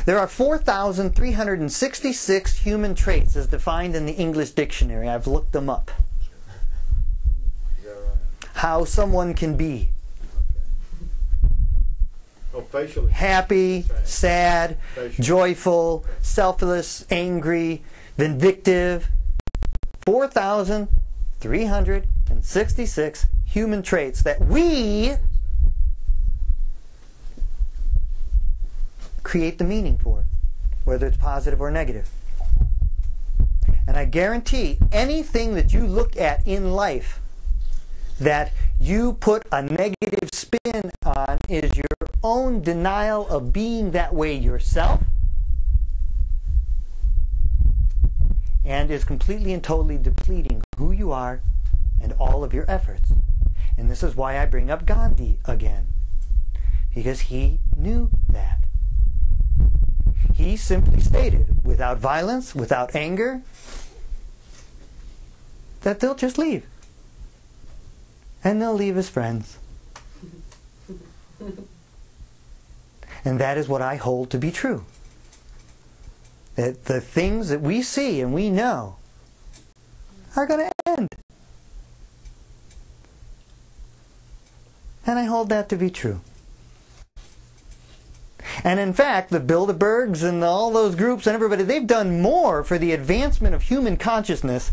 There are 4,366 human traits as defined in the English dictionary. I've looked them up. Is that right? How someone can be Oh, facially. happy, sad, joyful, selfless, angry, vindictive. 4,366 human traits that we create the meaning for, whether it's positive or negative. And I guarantee anything that you look at in life that you put a negative spin on is your own denial of being that way yourself, and is completely and totally depleting who you are and all of your efforts. And this is why I bring up Gandhi again, because he knew that. He simply stated, without violence, without anger, that they'll just leave. And they'll leave as friends. And that is what I hold to be true. That the things that we see and we know are going to end. And I hold that to be true. And in fact, the Bilderbergs and all those groups and everybody, they've done more for the advancement of human consciousness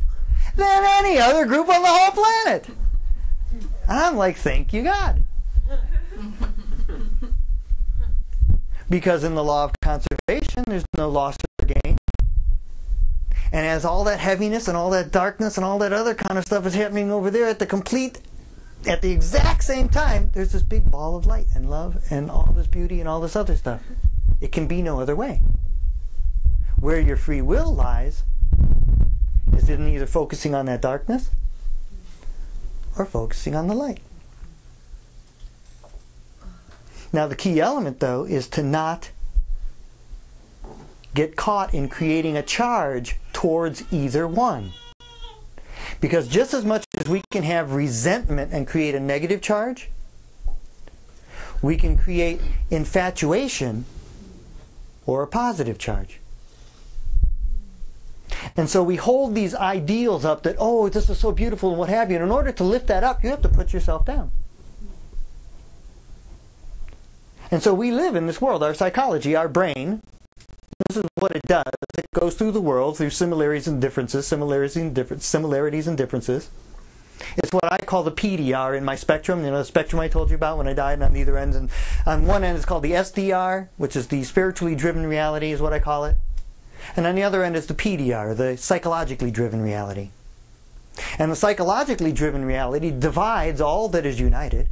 than any other group on the whole planet. I'm like, thank you, God. Because in the law of conservation, there's no loss or gain. And as all that heaviness and all that darkness and all that other kind of stuff is happening over there at the exact same time, there's this big ball of light and love and all this beauty and all this other stuff. It can be no other way. Where your free will lies is in either focusing on that darkness or focusing on the light. Now the key element, though, is to not get caught in creating a charge towards either one. Because just as much as we can have resentment and create a negative charge, we can create infatuation or a positive charge. And so we hold these ideals up that, oh, this is so beautiful and what have you. And in order to lift that up, you have to put yourself down. And so we live in this world, our psychology, our brain. This is what it does. It goes through the world through similarities and differences, similarities and differences. It's what I call the PDR in my spectrum. You know, the spectrum I told you about when I died on either ends. And on one end it's called the SDR, which is the spiritually driven reality is what I call it. And on the other end is the PDR, the psychologically driven reality. And the psychologically driven reality divides all that is united,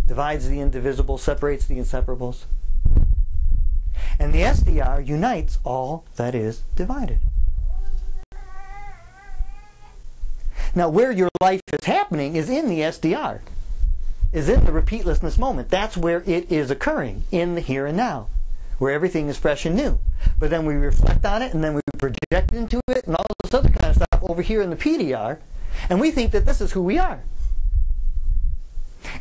divides the indivisible, separates the inseparables. And the SDR unites all that is divided. Now, where your life is happening is in the SDR, is in the repeatlessness moment. That's where it is occurring, in the here and now, where everything is fresh and new. But then we reflect on it, and then we project into it, and all this other kind of stuff over here in the PDR, and we think that this is who we are.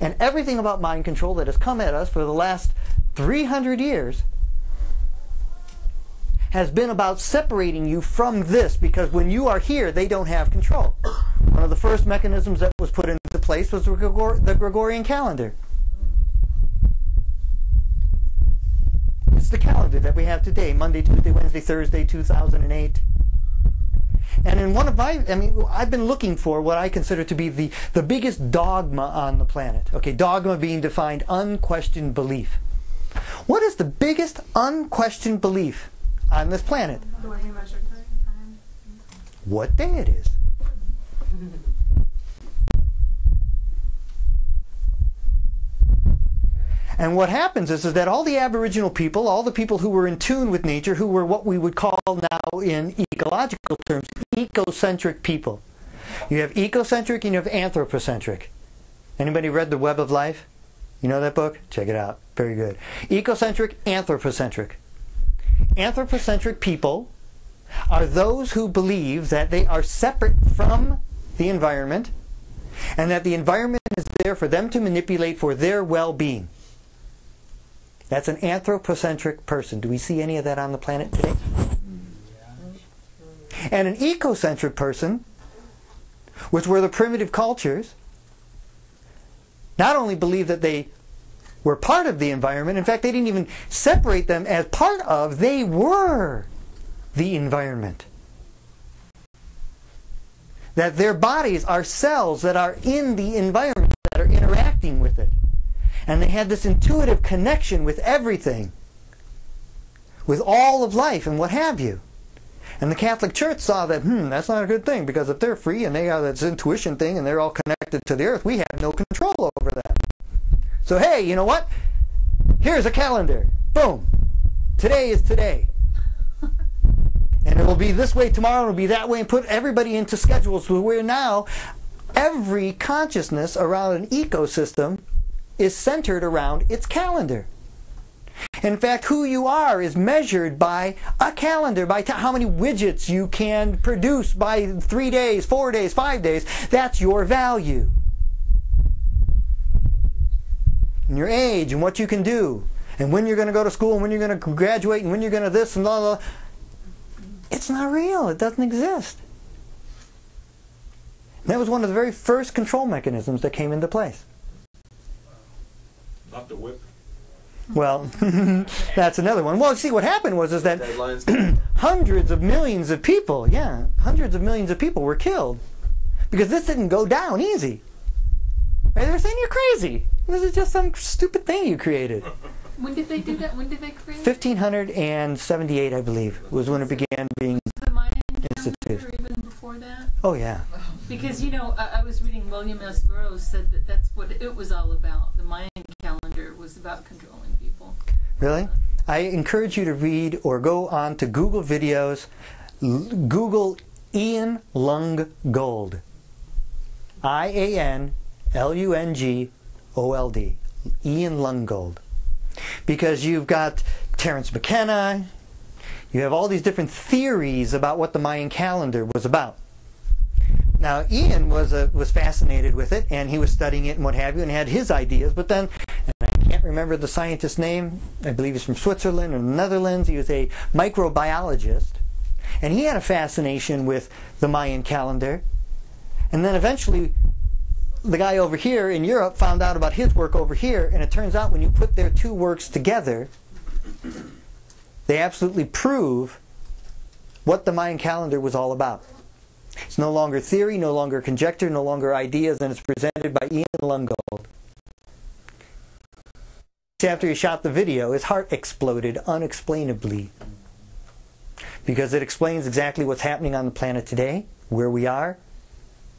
And everything about mind control that has come at us for the last 300 years has been about separating you from this, because when you are here, they don't have control. One of the first mechanisms that was put into place was the Gregorian calendar. It's the calendar that we have today, Monday, Tuesday, Wednesday, Thursday, 2008. And in one of I've been looking for what I consider to be the biggest dogma on the planet. Okay, dogma being defined unquestioned belief. What is the biggest unquestioned belief on this planet? The way you measure time. What day it is. And what happens is that all the Aboriginal people, all the people who were in tune with nature, who were what we would call now in ecological terms, ecocentric people. You have ecocentric and you have anthropocentric. Anybody read The Web of Life? You know that book? Check it out. Very good. Ecocentric, anthropocentric. Anthropocentric people are those who believe that they are separate from the environment and that the environment is there for them to manipulate for their well-being. That's an anthropocentric person. Do we see any of that on the planet today? And an ecocentric person, which were the primitive cultures, not only believed that they were part of the environment, in fact, they didn't even separate them as part of, they were the environment. That their bodies are cells that are in the environment, that are interacting with it. And they had this intuitive connection with everything, with all of life and what have you. And the Catholic Church saw that, that's not a good thing, because if they're free and they have this intuition thing and they're all connected to the earth, we have no control over that. So hey, you know what? Here's a calendar. Boom. Today is today. And it will be this way tomorrow, it will be that way, and put everybody into schedules where now every consciousness around an ecosystem is centered around its calendar. In fact, who you are is measured by a calendar, by how many widgets you can produce by 3 days, 4 days, 5 days. That's your value. And your age and what you can do. And when you're going to go to school and when you're going to graduate and when you're going to this and blah, blah, blah. It's not real. It doesn't exist. And that was one of the very first control mechanisms that came into place. Not the whip. Well, that's another one. Well, see, what happened was that hundreds of millions of people, hundreds of millions of people were killed because this didn't go down easy. Right? They were saying, you're crazy. This is just some stupid thing you created. When did they do that? When did they create it? 1578, I believe, was when it began being The Mayan instituted. calendar, or even before that? Oh, yeah. Because, I was reading William S. Burroughs said that that's what it was all about. The Mayan calendar was about controlling people. Really? I encourage you to read or go on to Google videos. Google Ian Lung Gold. IANLUNGOLD. Ian Lungold. Because you've got Terence McKenna, you have all these different theories about what the Mayan calendar was about. Now, Ian was fascinated with it, and he was studying it and what have you, and had his ideas, but then, and I can't remember the scientist's name, I believe he's from Switzerland or the Netherlands, he was a microbiologist, and he had a fascination with the Mayan calendar, and then eventually the guy over here in Europe found out about his work over here, and it turns out when you put their two works together, they absolutely prove what the Mayan calendar was all about. It's no longer theory, no longer conjecture, no longer ideas, and it's presented by Ian Lungold. After he shot the video, his heart exploded unexplainably, because it explains exactly what's happening on the planet today, where we are,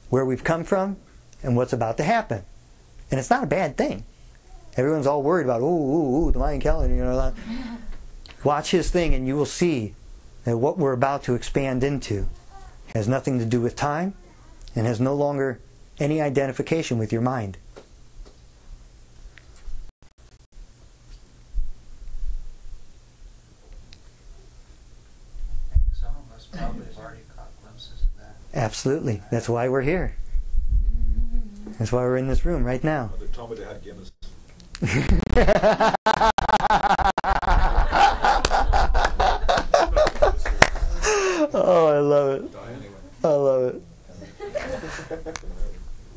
where we've come from, and what's about to happen. And it's not a bad thing. Everyone's all worried about, the Mayan calendar, Watch his thing and you will see that what we're about to expand into has nothing to do with time and has no longer any identification with your mind. I think some of us probably have already caught glimpses of that. Absolutely. That's why we're here. That's why we're in this room right now. They told me they had Guinness. Oh, I love it. I love it.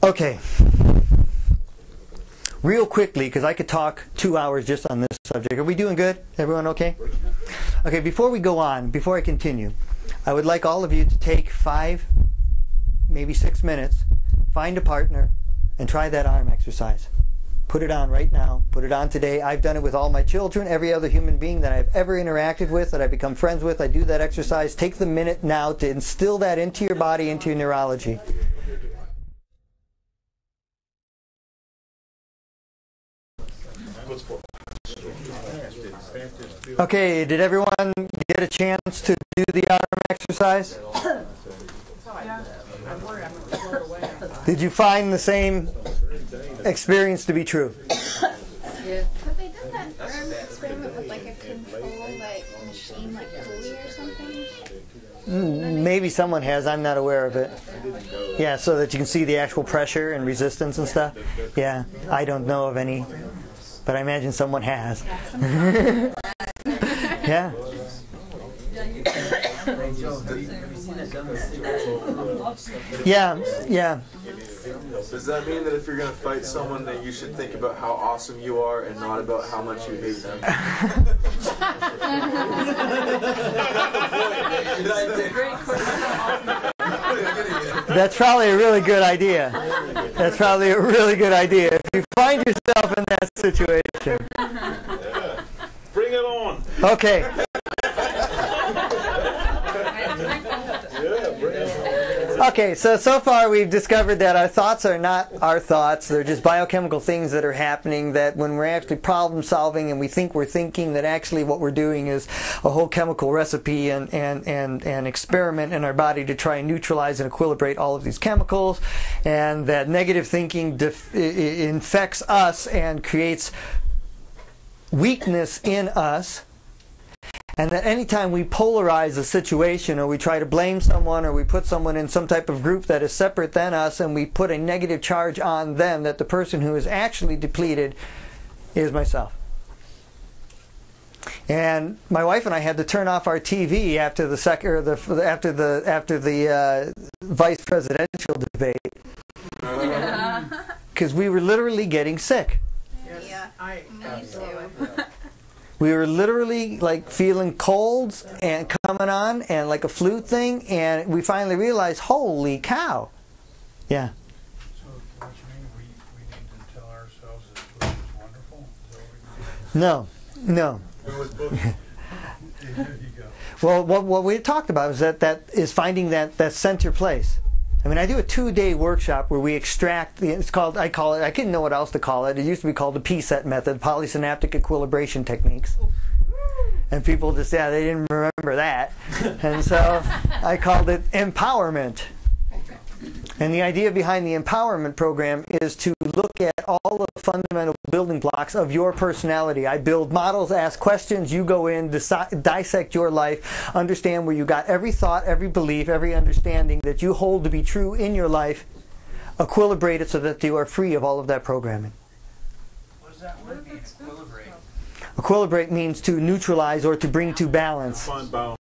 Okay. Real quickly, because I could talk 2 hours just on this subject. Are we doing good? Everyone okay? Okay, before we go on, before I continue, I would like all of you to take 5, maybe 6 minutes, find a partner, and try that arm exercise. Put it on right now. Put it on today. I've done it with all my children, every other human being that I've ever interacted with, that I've become friends with. I do that exercise. Take the minute now to instill that into your body, into your neurology. Okay, did everyone get a chance to do the arm exercise? Did you find the same experience to be true? Yeah. Have they done that arm experiment with like a control machine like pulley or something? Maybe someone has. I'm not aware of it. Yeah, so that you can see the actual pressure and resistance and stuff. Yeah, I don't know of any, but I imagine someone has. Yeah. Yeah, yeah. Does that mean that if you're going to fight someone that you should think about how awesome you are and not about how much you hate them? That's probably a really good idea. That's probably a really good idea. If you find yourself in that situation. Yeah. Bring it on. Okay. Yeah, bring it on. Okay, so far we've discovered that our thoughts are not our thoughts. They're just biochemical things that are happening, that when we're actually problem solving and we think we're thinking, that actually what we're doing is a whole chemical recipe and experiment in our body to try and neutralize and equilibrate all of these chemicals, and that negative thinking infects us and creates weakness in us. And that anytime we polarize a situation, or we try to blame someone, or we put someone in some type of group that is separate than us, and we put a negative charge on them, that the person who is actually depleted is myself. And my wife and I had to turn off our TV after the vice presidential debate, because we were literally getting sick. Yeah, me too. We were literally like feeling colds and coming on and like a flu thing, and we finally realized, holy cow. Yeah. So what you mean, we need to tell ourselves that food is wonderful? Is that what No. there you go. Well, what we talked about is that is finding that center place. I mean, I do a 2-day workshop where we extract I didn't know what else to call it. It used to be called the PSET method, polysynaptic equilibration techniques. And people just, they didn't remember that. And so I called it empowerment. And the idea behind the empowerment program is to look at all the fundamental building blocks of your personality. I build models, ask questions, you go in, dissect your life, understand where you got every thought, every belief, every understanding that you hold to be true in your life, equilibrate it so that you are free of all of that programming. What does that word mean, equilibrate? Equilibrate means to neutralize or to bring to balance. Find balance.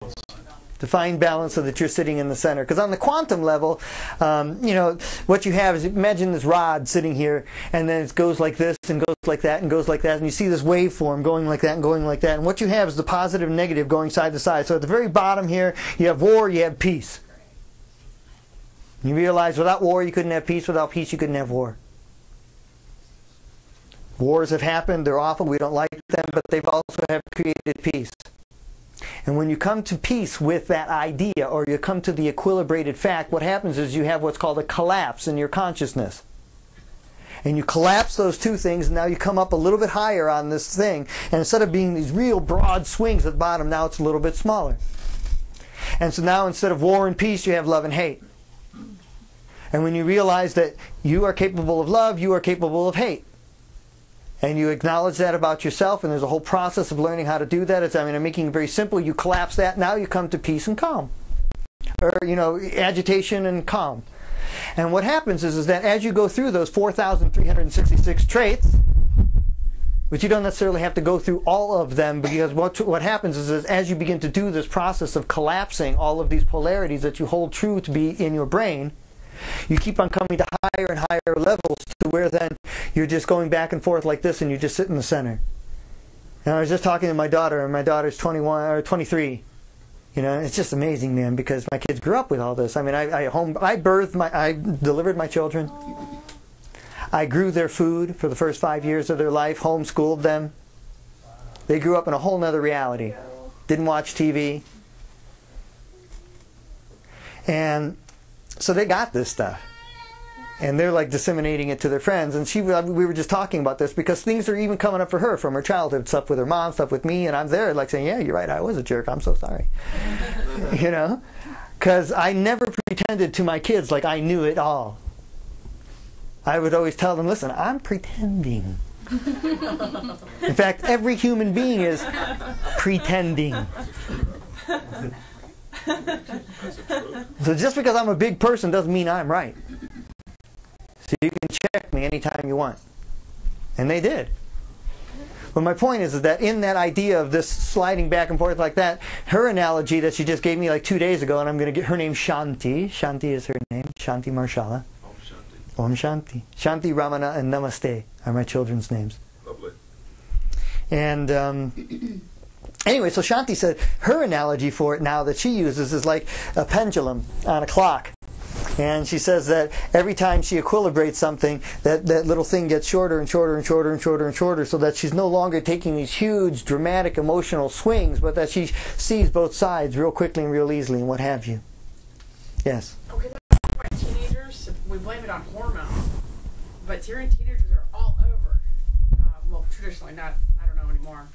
To find balance so that you're sitting in the center. Because on the quantum level, what you have is, imagine this rod sitting here, and then it goes like this, and goes like that, and goes like that, and you see this waveform going like that and going like that. And what you have is the positive and negative going side to side. So at the very bottom here, you have war, you have peace. You realize without war, you couldn't have peace. Without peace, you couldn't have war. Wars have happened. They're awful. We don't like them, but they've also have created peace. And when you come to peace with that idea, or you come to the equilibrated fact, what happens is you have what's called a collapse in your consciousness. And you collapse those two things, and now you come up a little bit higher on this thing. And instead of being these real broad swings at the bottom, now it's a little bit smaller. And so now instead of war and peace, you have love and hate. And when you realize that you are capable of love, you are capable of hate. And you acknowledge that about yourself, and there's a whole process of learning how to do that. I'm making it very simple. You collapse that, now you come to peace and calm. Or, agitation and calm. And what happens is that as you go through those 4,366 traits, but you don't necessarily have to go through all of them, because what happens is as you begin to do this process of collapsing all of these polarities that you hold true to be in your brain, you keep on coming to higher and higher levels to where then you're just going back and forth like this and you just sit in the center. And I was just talking to my daughter, and my daughter's 21 or 23. You know, it's just amazing, man, because my kids grew up with all this. I mean, I delivered my children. I grew their food for the first 5 years of their life, homeschooled them. They grew up in a whole nother reality. Didn't watch TV. And so they got this stuff. And they're like disseminating it to their friends. And we were just talking about this because things are even coming up for her from her childhood, stuff with her mom, stuff with me. And I'm there like saying, yeah, you're right, I was a jerk. I'm so sorry. You know? Because I never pretended to my kids like I knew it all. I would always tell them, listen, I'm pretending. In fact, every human being is pretending. So just because I'm a big person doesn't mean I'm right. So you can check me anytime you want. And they did. But my point is that in that idea of this sliding back and forth like that, her analogy that she just gave me like 2 days ago, and I'm going to get her name Shanti. Shanti is her name. Shanti Marshala. Om Shanti. Shanti, Ramana, and Namaste are my children's names. Lovely. And anyway, so Shanti said her analogy for it now that she uses is like a pendulum on a clock. And she says that every time she equilibrates something, that little thing gets shorter and shorter and shorter and shorter and shorter, so that she's no longer taking these huge, dramatic, emotional swings, but that she sees both sides real quickly and real easily and what have you. Yes? Okay, that's why teenagers, we blame it on hormones, but Syrian teenagers are all over. Well, traditionally, not, I don't know anymore,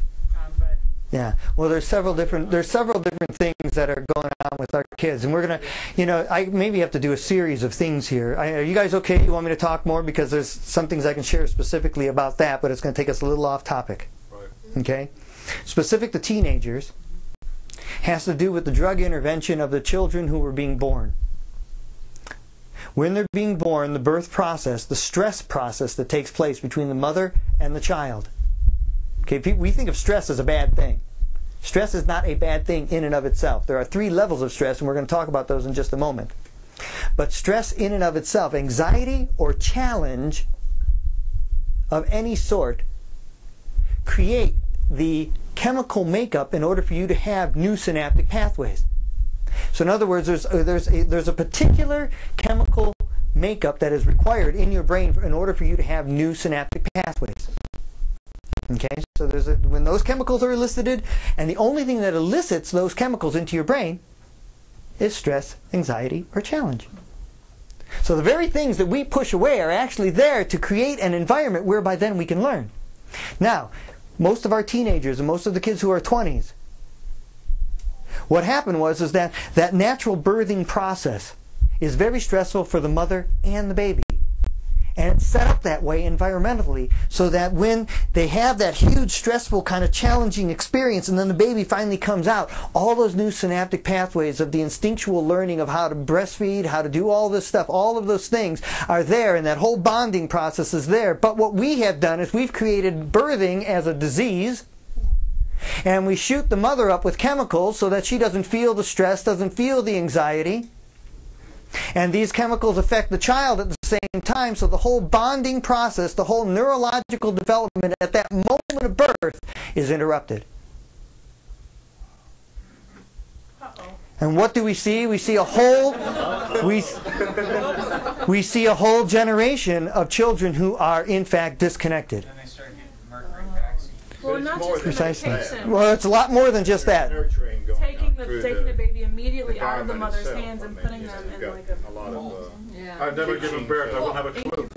but... Yeah, well, there's several different things that are going on with our kids, and we're gonna, I maybe have to do a series of things here. Are you guys okay? You want me to talk more, because there's some things I can share specifically about that, but it's going to take us a little off topic. Right. Okay, specific to teenagers has to do with the drug intervention of the children who were being born. When they're being born, the birth process, the stress process that takes place between the mother and the child. Okay, we think of stress as a bad thing. Stress is not a bad thing in and of itself. There are 3 levels of stress, and we're going to talk about those in just a moment. But stress in and of itself, anxiety or challenge of any sort, create the chemical makeup in order for you to have new synaptic pathways. So in other words, there's a particular chemical makeup that is required in your brain in order for you to have new synaptic pathways. Okay, so when those chemicals are elicited, and the only thing that elicits those chemicals into your brain is stress, anxiety, or challenge. So the very things that we push away are actually there to create an environment whereby then we can learn. Now, most of our teenagers and most of the kids who are 20s, what happened was that natural birthing process is very stressful for the mother and the baby. And it's set up that way environmentally, so that when they have that huge, stressful, kind of challenging experience, and then the baby finally comes out, all those new synaptic pathways of the instinctual learning of how to breastfeed, how to do all this stuff, all of those things are there, and that whole bonding process is there. But what we have done is we've created birthing as a disease, and we shoot the mother up with chemicals so that she doesn't feel the stress, doesn't feel the anxiety. And these chemicals affect the child at the same time, so the whole bonding process, the whole neurological development at that moment of birth is interrupted. And what do we see? We see a whole we see a whole generation of children who are in fact disconnected. Then they start getting mercury vaccines. Well, not just the Precisely. medication. Well, it's a lot more than just that. Nurturing going Taking on the through baby immediately out of the environment mother's itself. hands I and mean, putting it's them in got like a a lot of. yeah. I've never given birth. I won't have a clue.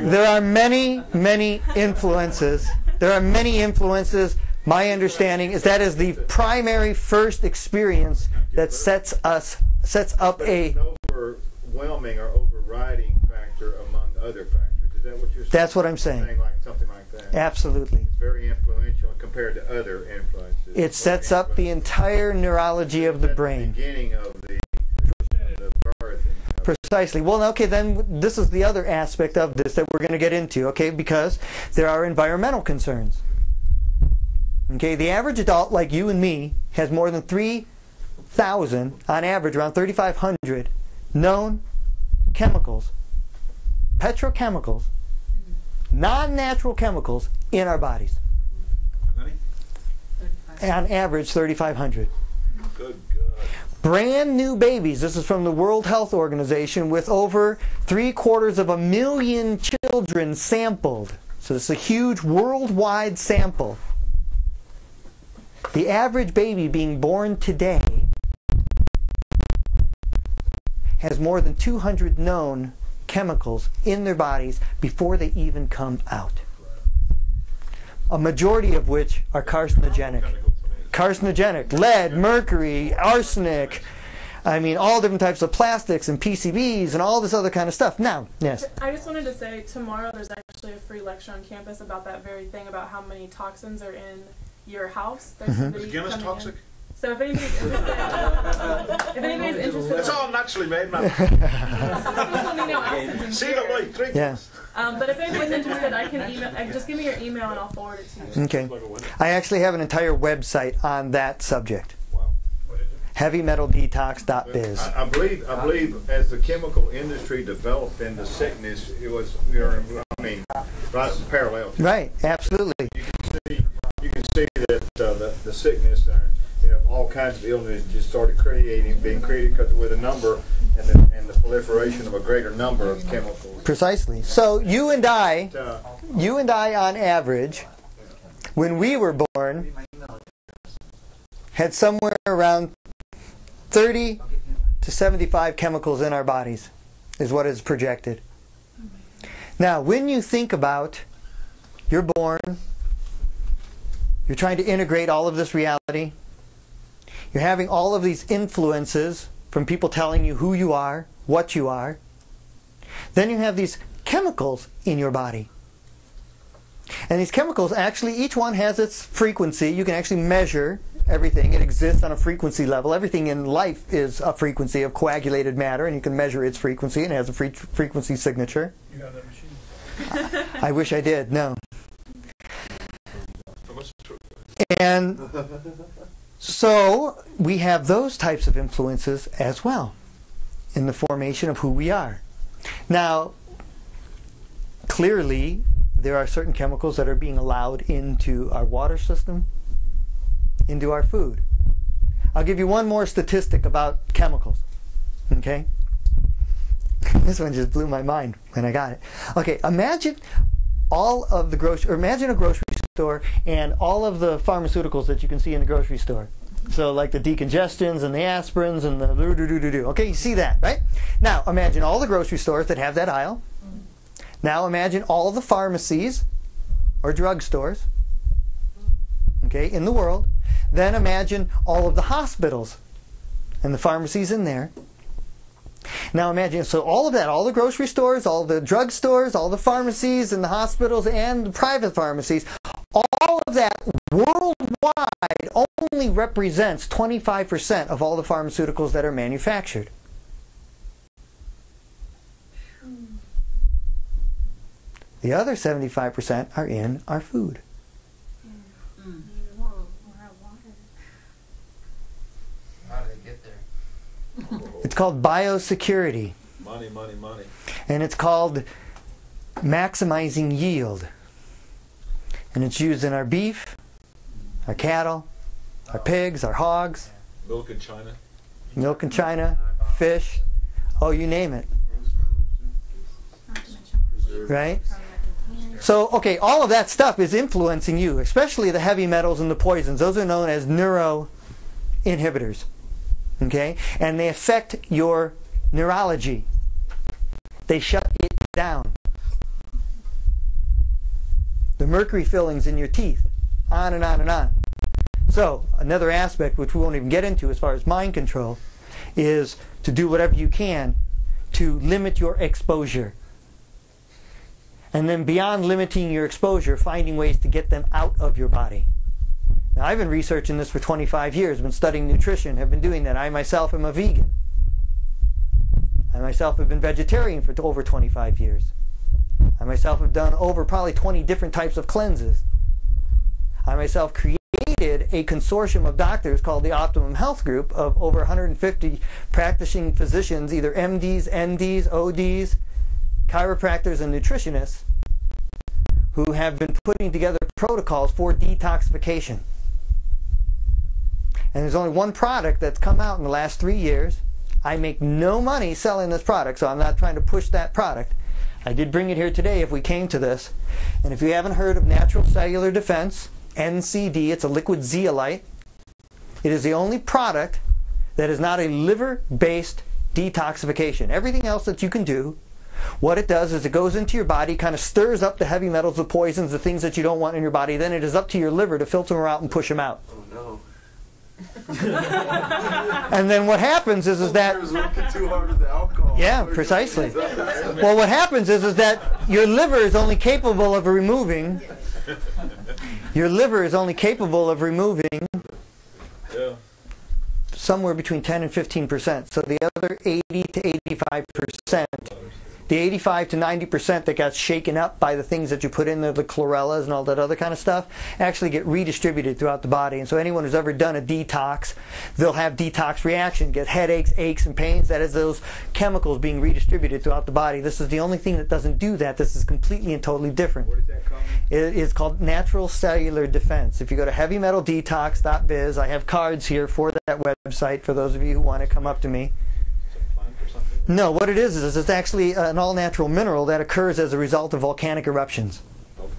There are many, many influences. There are many influences. My understanding is that is the primary first experience that sets up But a. it's an overwhelming or overriding factor among other factors. Is that what you're saying? That's what I'm saying. Like something like that. Absolutely. It's very influential compared to other influences. It sets up the entire neurology of the At brain. The beginning of the birthing. Precisely. Well, okay, then this is the other aspect of this that we're going to get into, okay, because there are environmental concerns. Okay, the average adult like you and me has more than 3,000, on average around 3,500 known chemicals, petrochemicals, non-natural chemicals in our bodies. How many? 35. On average, 3,500. Good God. Brand new babies, this is from the World Health Organization, with over 750,000 children sampled. So it's a huge worldwide sample. The average baby being born today has more than 200 known chemicals in their bodies before they even come out. A majority of which are carcinogenic. Carcinogenic, lead, mercury, arsenic, I mean all different types of plastics and PCBs and all this other kind of stuff. Now, yes? I just wanted to say tomorrow there's actually a free lecture on campus about that very thing, about how many toxins are in your house. There's somebody Is Guinness coming toxic? in. So if anybody's interested, It's all naturally made, man. See the light, drink. Yeah. But if anybody's interested, I can email. Just give me your email and I'll forward it to you. Okay. I actually have an entire website on that subject. Wow. HeavyMetalDetox.biz. I believe as the chemical industry developed into sickness, it was, right parallel. Right, absolutely. You can see that the sickness, all kinds of illness just started being created because with a number and the proliferation of a greater number of chemicals. Precisely. So you and I on average, when we were born, had somewhere around 30 to 75 chemicals in our bodies, is what is projected. Now, when you think about you're born, you're trying to integrate all of this reality, you're having all of these influences from people telling you who you are, what you are. Then you have these chemicals in your body. And these chemicals, actually, each one has its frequency. You can actually measure everything. It exists on a frequency level. Everything in life is a frequency of coagulated matter, and you can measure its frequency, and it has a frequency signature. You got that machine? I wish I did. No. And so we have those types of influences as well in the formation of who we are. Now, clearly, there are certain chemicals that are being allowed into our water system, into our food. I'll give you one more statistic about chemicals. Okay? This one just blew my mind when I got it. Okay, imagine imagine a grocery store and all of the pharmaceuticals that you can see in the grocery store. So like the decongestions and the aspirins and the do-do-do-do-do. Okay, you see that, right? Now imagine all the grocery stores that have that aisle. Now imagine all the pharmacies or drugstores, okay, in the world. Then imagine all of the hospitals and the pharmacies in there. Now imagine, so all of that, all the grocery stores, all the drugstores, all the pharmacies and the hospitals and the private pharmacies, all of that worldwide only represents 25% of all the pharmaceuticals that are manufactured. The other 75% are in our food. How do they get there? It's called biosecurity. Money. And it's called maximizing yield. And it's used in our beef, our cattle, our pigs, our hogs, Milk in China. fish, oh, you name it. Right? So, okay, all of that stuff is influencing you, especially the heavy metals and the poisons. Those are known as neuroinhibitors. Okay? And they affect your neurology. They shut it down. The mercury fillings in your teeth. On and on and on. So, another aspect which we won't even get into as far as mind control is to do whatever you can to limit your exposure. And then beyond limiting your exposure, finding ways to get them out of your body. Now, I've been researching this for 25 years, been studying nutrition, have been doing that. I myself am a vegan. I myself have been vegetarian for over 25 years. I myself have done over probably 20 different types of cleanses. I myself created a consortium of doctors called the Optimum Health Group of over 150 practicing physicians, either MDs, NDs, ODs, chiropractors, and nutritionists, who have been putting together protocols for detoxification. And there's only one product that's come out in the last 3 years. I make no money selling this product, so I'm not trying to push that product. I did bring it here today if we came to this. And if you haven't heard of Natural Cellular Defense, NCD, it's a liquid zeolite. It is the only product that is not a liver-based detoxification. Everything else that you can do, what it does is it goes into your body, kind of stirs up the heavy metals, the poisons, the things that you don't want in your body. Then it is up to your liver to filter them out and push them out. Oh no. And then what happens is that... Too hard with the alcohol. Yeah, precisely. Well, what happens is that your liver is only capable of removing... Your liver is only capable of removing somewhere between 10 and 15%. So the other 80 to 85%, the 85 to 90% that got shaken up by the things that you put in there, the chlorellas and all that other kind of stuff, actually get redistributed throughout the body. And so anyone who's ever done a detox, they'll have detox reaction, get headaches, aches, and pains. That is those chemicals being redistributed throughout the body. This is the only thing that doesn't do that. This is completely and totally different. What is that called? It is called Natural Cellular Defense. If you go to heavymetaldetox.biz, I have cards here for that website for those of you who want to come up to me. No, what it is it's actually an all-natural mineral that occurs as a result of volcanic eruptions. Okay.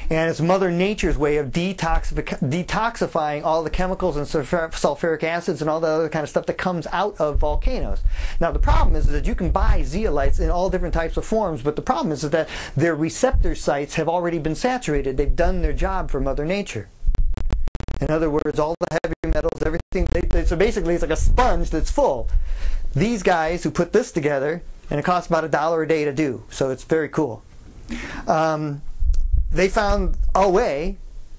And it's Mother Nature's way of detoxifying all the chemicals and sulfuric acids and all the other kind of stuff that comes out of volcanoes. Now the problem is that you can buy zeolites in all different types of forms, but the problem is that their receptor sites have already been saturated. They've done their job for Mother Nature. In other words, all the heavy metals, everything, so basically it's like a sponge that's full. These guys who put this together, and it costs about $1 a day to do, so it's very cool. They found a way,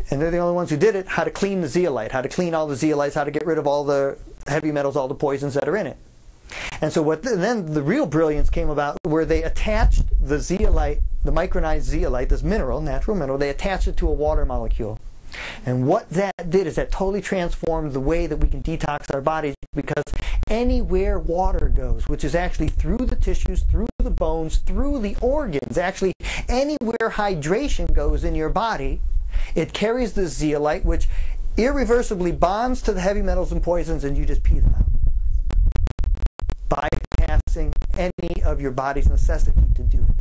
and they're the only ones who did it, how to clean the zeolite, how to clean all the zeolites, how to get rid of all the heavy metals, all the poisons that are in it. And so then the real brilliance came about where they attached the zeolite, the micronized zeolite, this mineral, natural mineral, they attached it to a water molecule. And what that did is that totally transformed the way that we can detox our bodies, because anywhere water goes, which is actually through the tissues, through the bones, through the organs, actually anywhere hydration goes in your body, it carries this zeolite, which irreversibly bonds to the heavy metals and poisons, and you just pee them out, bypassing any of your body's necessity to do it.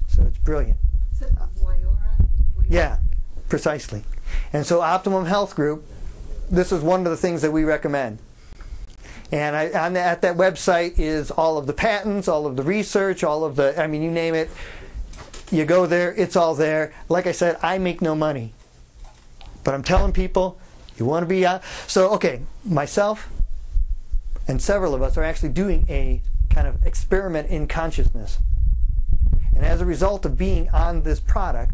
So it's brilliant. Is that Voyora? Yeah, precisely. And so Optimum Health Group, this is one of the things that we recommend. And at that website is all of the patents, all of the research, all of the, I mean, you name it. You go there, it's all there. Like I said, I make no money. But I'm telling people, you want to be out. So, okay, myself and several of us are actually doing a kind of experiment in consciousness. And as a result of being on this product,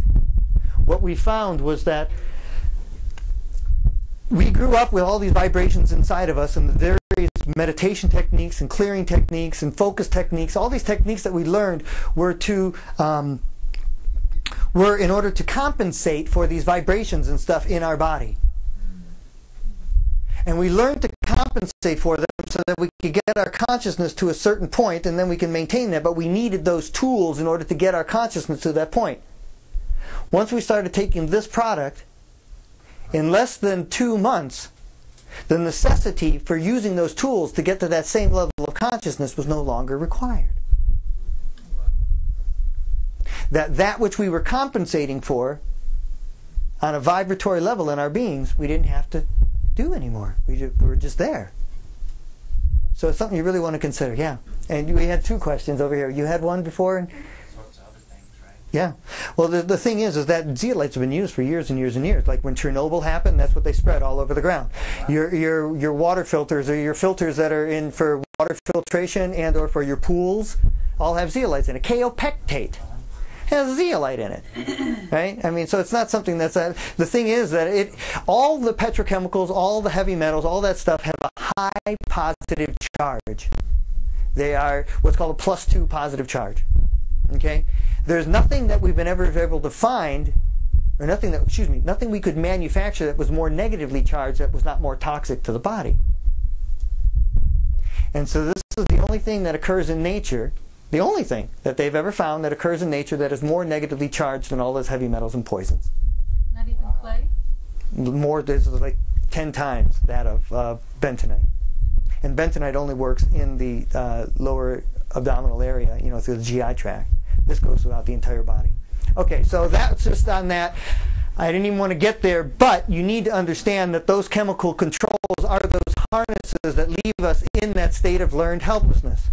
what we found was that we grew up with all these vibrations inside of us, and the various meditation techniques and clearing techniques and focus techniques, all these techniques that we learned were in order to compensate for these vibrations and stuff in our body. And we learned to compensate for them so that we could get our consciousness to a certain point, and then we can maintain that, but we needed those tools in order to get our consciousness to that point. Once we started taking this product, in less than 2 months, the necessity for using those tools to get to that same level of consciousness was no longer required. That which we were compensating for on a vibratory level in our beings, we didn't have to do anymore. We were just there. So it's something you really want to consider, yeah. And we had 2 questions over here. You had one before? And yeah. Well, the thing is that zeolites have been used for years and years and years. Like when Chernobyl happened, that's what they spread all over the ground. Your water filters, or your filters that are in for water filtration and or for your pools, all have zeolites in it. Kaopectate has zeolite in it, right? I mean, so it's not something that's the thing is that all the petrochemicals, all the heavy metals, all that stuff have a high positive charge. They are what's called a +2 positive charge. Okay? There's nothing that we've been ever able to find, or nothing we could manufacture that was more negatively charged, that was not more toxic to the body. And so this is the only thing that occurs in nature, the only thing that they've ever found that occurs in nature that is more negatively charged than all those heavy metals and poisons. Not even clay? More, there's like 10 times that of bentonite. And bentonite only works in the lower abdominal area, through the GI tract. This goes throughout the entire body. Okay, so that's just on that. I didn't even want to get there, but you need to understand that those chemical controls are those harnesses that leave us in that state of learned helplessness.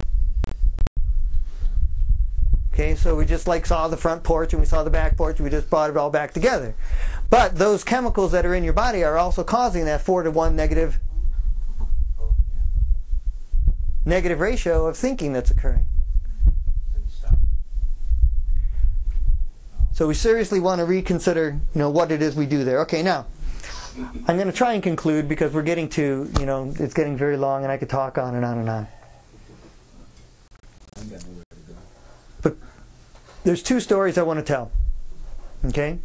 Okay, so we just saw the front porch and we saw the back porch and we just brought it all back together. But those chemicals that are in your body are also causing that 4-to-1 negative ratio of thinking that's occurring. So we seriously want to reconsider, what it is we do there. Okay, now, I'm going to try and conclude because we're getting to, it's getting very long and I could talk on and on and on. But there's 2 stories I want to tell. Okay?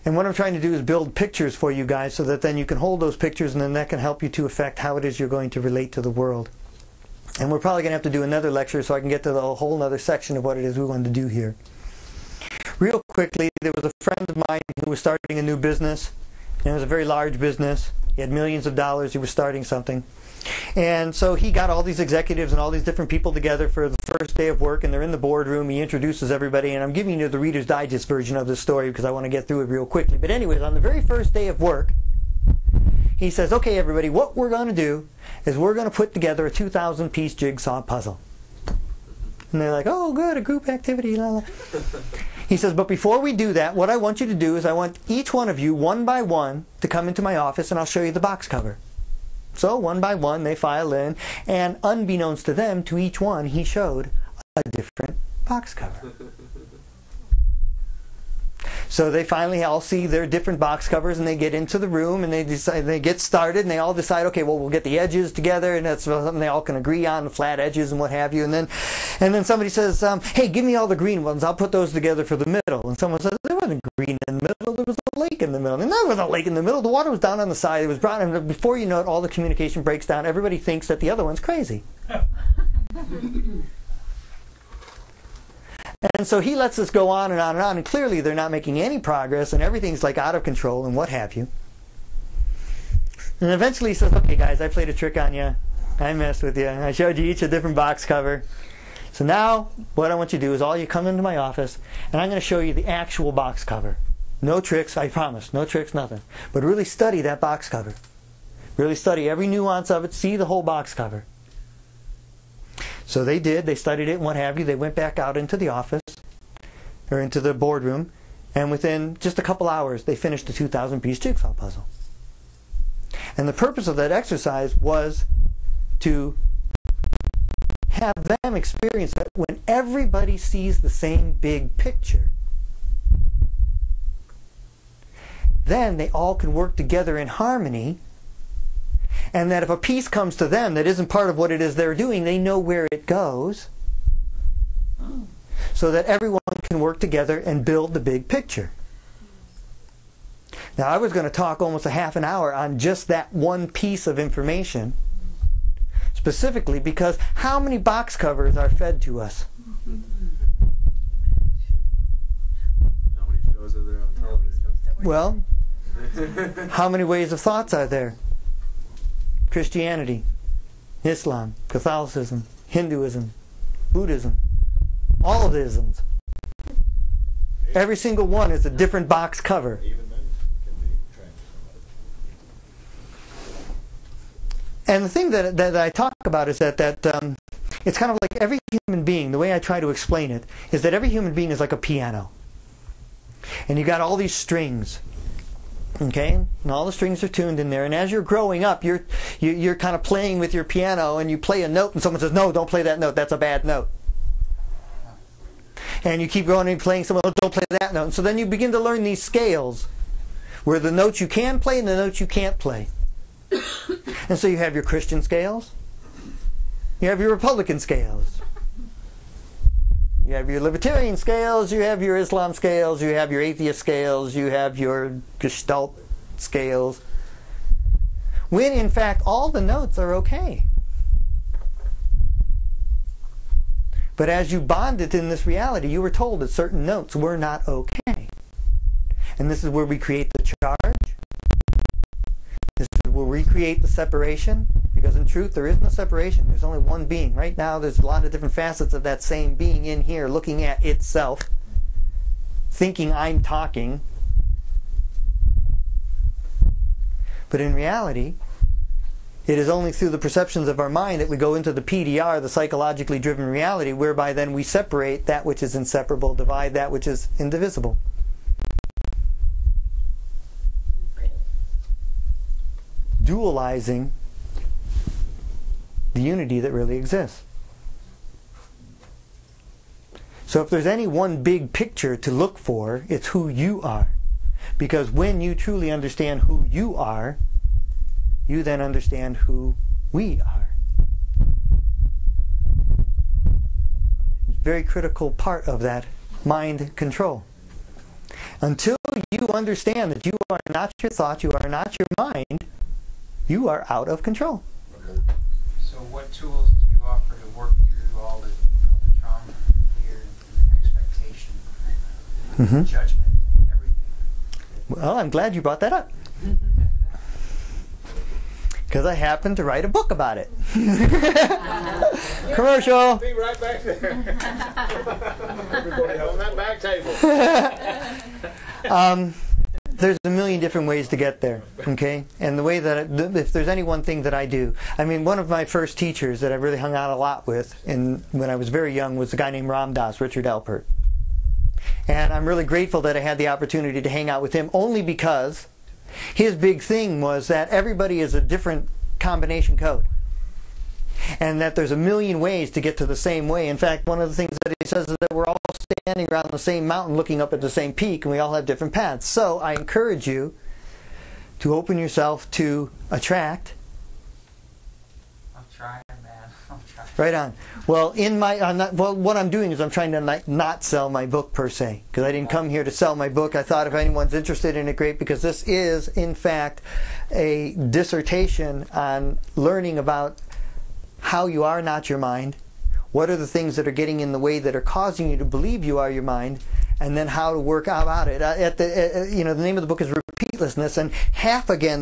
And what I'm trying to do is build pictures for you guys so that then you can hold those pictures and then that can help you to affect how it is you're going to relate to the world. And we're probably going to have to do another lecture so I can get to the whole other section of what it is we want to do here. Real quickly, there was a friend of mine who was starting a new business. And it was a very large business. He had millions of dollars. He was starting something. And so he got all these executives and all these different people together for the first day of work, and they're in the boardroom. He introduces everybody, and I'm giving you the Reader's Digest version of this story because I want to get through it real quickly. But anyways, on the very first day of work, he says, okay, everybody, what we're going to do is we're going to put together a 2,000-piece jigsaw puzzle. And they're like, oh, good, a group activity. La, la. He says, but before we do that, what I want you to do is I want each one of you, one by one, to come into my office and I'll show you the box cover. So one by one, they file in, and unbeknownst to them, to each one, he showed a different box cover. So they finally all see their different box covers, and they get into the room, and they get started, and they all decide, okay, well, we'll get the edges together, and that's something they all can agree on, the flat edges and what have you. And then somebody says, hey, give me all the green ones. I'll put those together for the middle. And someone says, there wasn't green in the middle. There was a lake in the middle. And there was a lake in the middle. The water was down on the side. It was brown. And before you know it, all the communication breaks down. Everybody thinks that the other one's crazy. And so he lets this go on and on and on, and clearly they're not making any progress, and everything's out of control and what have you. And eventually he says, okay guys, I played a trick on you. I messed with you. I showed you each a different box cover. So now what I want you to do is all you come into my office, and I'm going to show you the actual box cover. No tricks, I promise. No tricks, nothing. But really study that box cover. Really study every nuance of it. See the whole box cover. So they did. They studied it and what have you. They went back out into the office, or into the boardroom, and within just a couple hours, they finished the 2,000-piece jigsaw puzzle. And the purpose of that exercise was to have them experience that when everybody sees the same big picture, then they all can work together in harmony. And that if a piece comes to them that isn't part of what it is they're doing, they know where it goes, so that everyone can work together and build the big picture. Now, I was going to talk almost a half an hour on just that one piece of information, specifically because how many box covers are fed to us? How many shows are there on television? Well, how many ways of thoughts are there? Christianity, Islam, Catholicism, Hinduism, Buddhism, all of the isms. Every single one is a different box cover. And the thing that I talk about is that it's kind of like every human being, the way I try to explain it, is that every human being is like a piano. And you got all these strings. Okay, and all the strings are tuned in there, and as you're growing up, you're kind of playing with your piano, and you play a note, and someone says, no, don't play that note, that's a bad note. And you keep going and playing, someone, don't play that note. And so then you begin to learn these scales, where the notes you can play and the notes you can't play. And so you have your Christian scales, You have your Republican scales. You have your Libertarian scales, you have your Islam scales, you have your atheist scales, you have your Gestalt scales. When in fact all the notes are okay. But as you bonded in this reality, you were told that certain notes were not okay. And this is where we create the charge. This is where we create the separation. Because in truth, there is no separation. There's only one being. Right now, there's a lot of different facets of that same being in here, looking at itself, thinking I'm talking. But in reality, it is only through the perceptions of our mind that we go into the PDR, the psychologically driven reality, whereby then we separate that which is inseparable, divide that which is indivisible. Dualizing the unity that really exists. So if there's any one big picture to look for, it's who you are. Because when you truly understand who you are, you then understand who we are. It's a very critical part of that mind control. Until you understand that you are not your thoughts, you are not your mind, you are out of control. So what tools do you offer to work through all the trauma, fear, and expectation, and judgment, and everything? Well, I'm glad you brought that up. Because I happen to write a book about it. Commercial. Be right back there. Everybody on that back table. There's a million different ways to get there, okay? And the way that, if there's any one thing that I do, I mean, one of my first teachers that I really hung out a lot with when I was very young was a guy named Ram Dass, Richard Alpert. And I'm really grateful that I had the opportunity to hang out with him, only because his big thing was that everybody is a different combination code. And that there's a million ways to get to the same way. In fact, one of the things that he says is that we're all standing around the same mountain looking up at the same peak, and we all have different paths. So I encourage you to open yourself to attract. I'm trying, man. I'm trying. Right on. Well, what I'm doing is I'm trying to not sell my book per se, because I didn't come here to sell my book. I thought if anyone's interested in it, great, because this is, in fact, a dissertation on learning about how you are not your mind, what are the things that are getting in the way that are causing you to believe you are your mind, and then how to work about it. The name of the book is Repeatlessness, and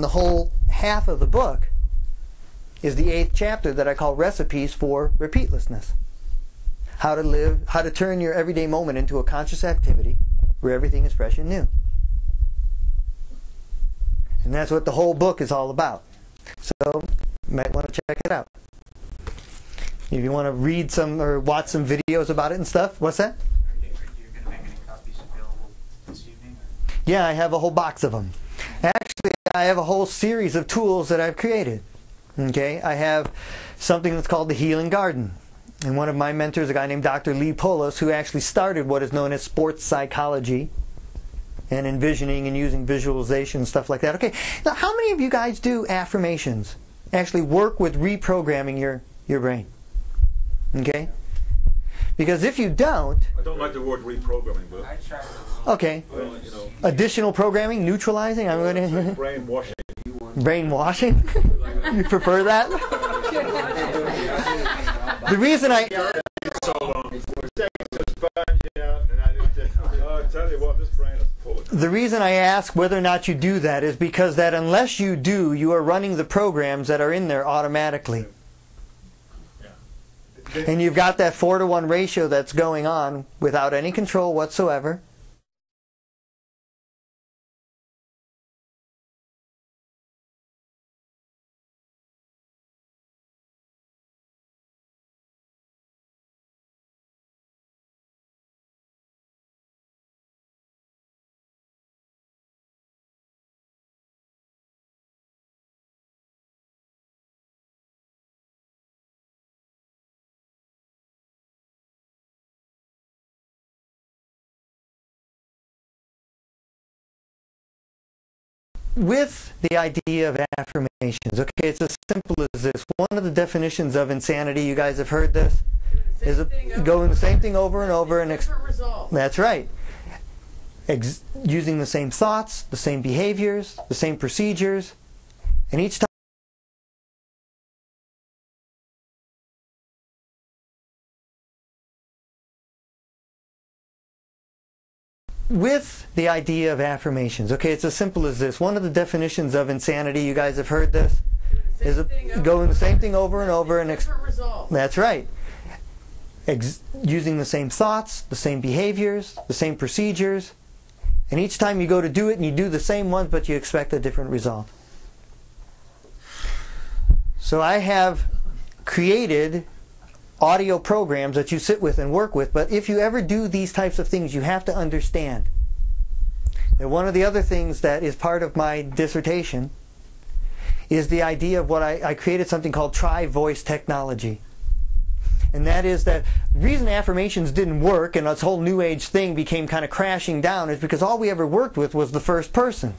the whole half of the book is the 8th chapter that I call Recipes for Repeatlessness. How to turn your everyday moment into a conscious activity where everything is fresh and new. And that's what the whole book is all about. So you might want to check it out. If you want to read some or watch some videos about it and stuff. What's that? Are you going to make any copies available this evening? Yeah, I have a whole box of them. Actually, I have a whole series of tools that I've created. Okay, I have something that's called the Healing Garden. And one of my mentors, a guy named Dr. Lee Polis, who actually started what is known as sports psychology and envisioning and using visualization and stuff like that. Okay, now how many of you guys do affirmations? Actually work with reprogramming your brain? Okay? Because if you don't... I don't like the word reprogramming, but... I tried it. Okay. Additional programming, neutralizing? I'm going to... Brainwashing. Brainwashing? You prefer that? The reason I... Tell you what, this brain is full of... The reason I ask whether or not you do that is because that unless you do, you are running the programs that are in there automatically. And you've got that 4-to-1 ratio that's going on without any control whatsoever. with the idea of affirmations. Okay, it's as simple as this. One of the definitions of insanity, you guys have heard this, is going the same thing over and over and different result. That's right. Using the same thoughts, the same behaviors, the same procedures, and each time with the idea of affirmations. Okay, it's as simple as this. One of the definitions of insanity, you guys have heard this, is going the same thing over and over and different result. That's right. Using the same thoughts, the same behaviors, the same procedures, and each time you go to do it and you do the same ones, but you expect a different result. So I have created audio programs that you sit with and work with, but if you ever do these types of things, you have to understand that one of the other things that is part of my dissertation is the idea of what I created something called tri-voice technology. And that is that the reason affirmations didn't work and this whole New Age thing became kind of crashing down is because all we ever worked with was the first person.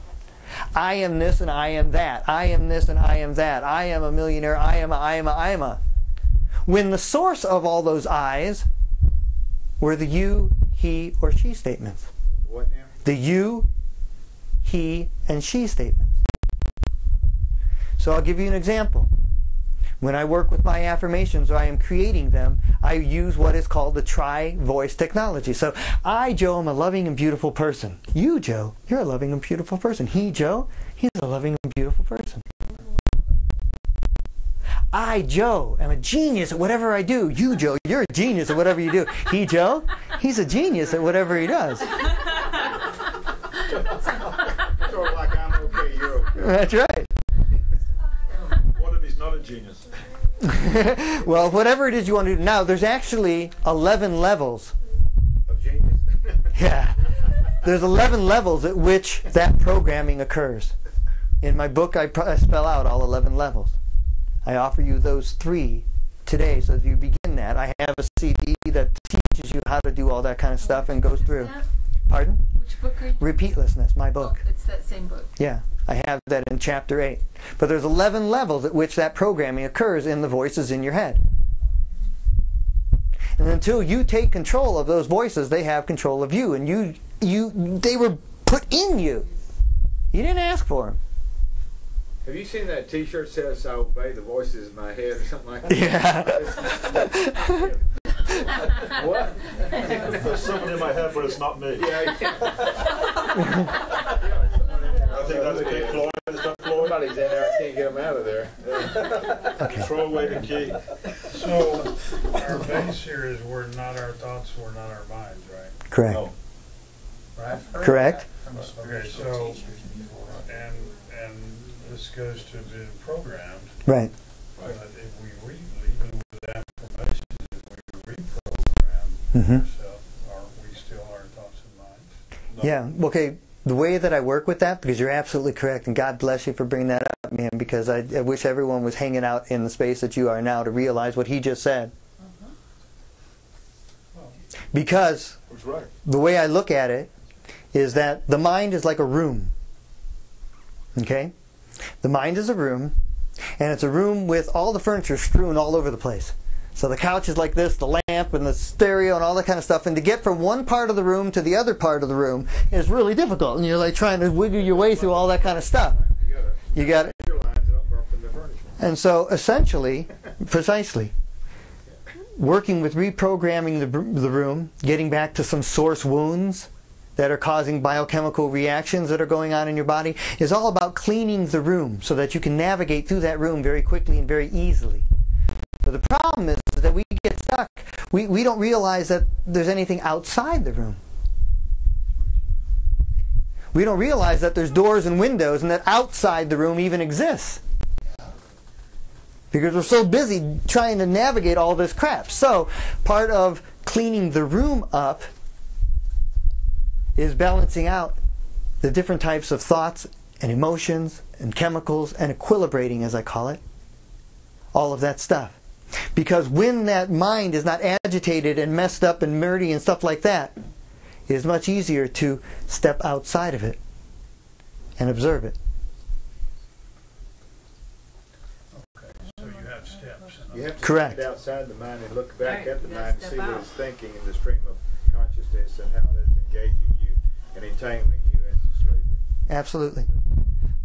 I am this and I am that. I am this and I am that. I am a millionaire. I am a. When the source of all those I's were the you, he, or she statements. What now? The you, he, and she statements. So I'll give you an example. When I work with my affirmations or I am creating them, I use what is called the tri-voice technology. So, I, Joe, am a loving and beautiful person. You, Joe, you're a loving and beautiful person. He, Joe, he's a loving and beautiful person. I, Joe, am a genius at whatever I do. You, Joe, you're a genius at whatever you do. He, Joe, he's a genius at whatever he does. Sort of like I'm okay, you're okay. That's right. What if he's not a genius? Well, whatever it is you want to do. Now, there's actually 11 levels. Of genius. Yeah. There's 11 levels at which that programming occurs. In my book, I spell out all 11 levels. I offer you those 3 today, so if you begin that, I have a CD that teaches you how to do all that kind of stuff and goes through. Pardon? Which book are you? Repeatlessness, my book. Oh, it's that same book. Yeah, I have that in chapter 8. But there's 11 levels at which that programming occurs in the voices in your head. And until you take control of those voices, they have control of you, and they were put in you. You didn't ask for them. Have you seen that T-shirt that says "I obey the voices in my head" or something like that? Yeah. What? There's someone in my head, but it's not me. Yeah. I think that's Pink Floyd. Is that Floyd? Somebody's in there. I can't get them out of there. Okay. Throw away the key. So, our base here is we're not our thoughts, we're not our minds, right? Correct. No. Right? Correct. Okay, so, and this goes to being programmed. Right. But if we even with affirmations, if we reprogram ourselves, aren't we still our thoughts and minds? Yeah. Okay. The way that I work with that, because you're absolutely correct, and God bless you for bringing that up, man, because I wish everyone was hanging out in the space that you are now to realize what he just said. Because the way I look at it is that the mind is like a room. Okay? The mind is a room, and it's a room with all the furniture strewn all over the place. So the couch is like this, the lamp and the stereo and all that kind of stuff. And to get from one part of the room to the other part of the room is really difficult. And you're like trying to wiggle your way through all that kind of stuff. You got it. And so essentially, precisely, working with reprogramming the room, getting back to some source wounds that are causing biochemical reactions that are going on in your body, is all about cleaning the room so that you can navigate through that room very quickly and very easily. But the problem is that we get stuck. We don't realize that there's anything outside the room. We don't realize that there's doors and windows and that outside the room even exists. Because we're so busy trying to navigate all this crap. So, part of cleaning the room up is balancing out the different types of thoughts and emotions and chemicals and equilibrating, as I call it. All of that stuff. Because when that mind is not agitated and messed up and murdy and stuff like that, it is much easier to step outside of it and observe it steps. You have to Correct. stand outside the mind and look back Right, at the you mind and gotta see step what out. it's thinking in the stream of consciousness and how that's engaging you and entangling you into slavery. Absolutely.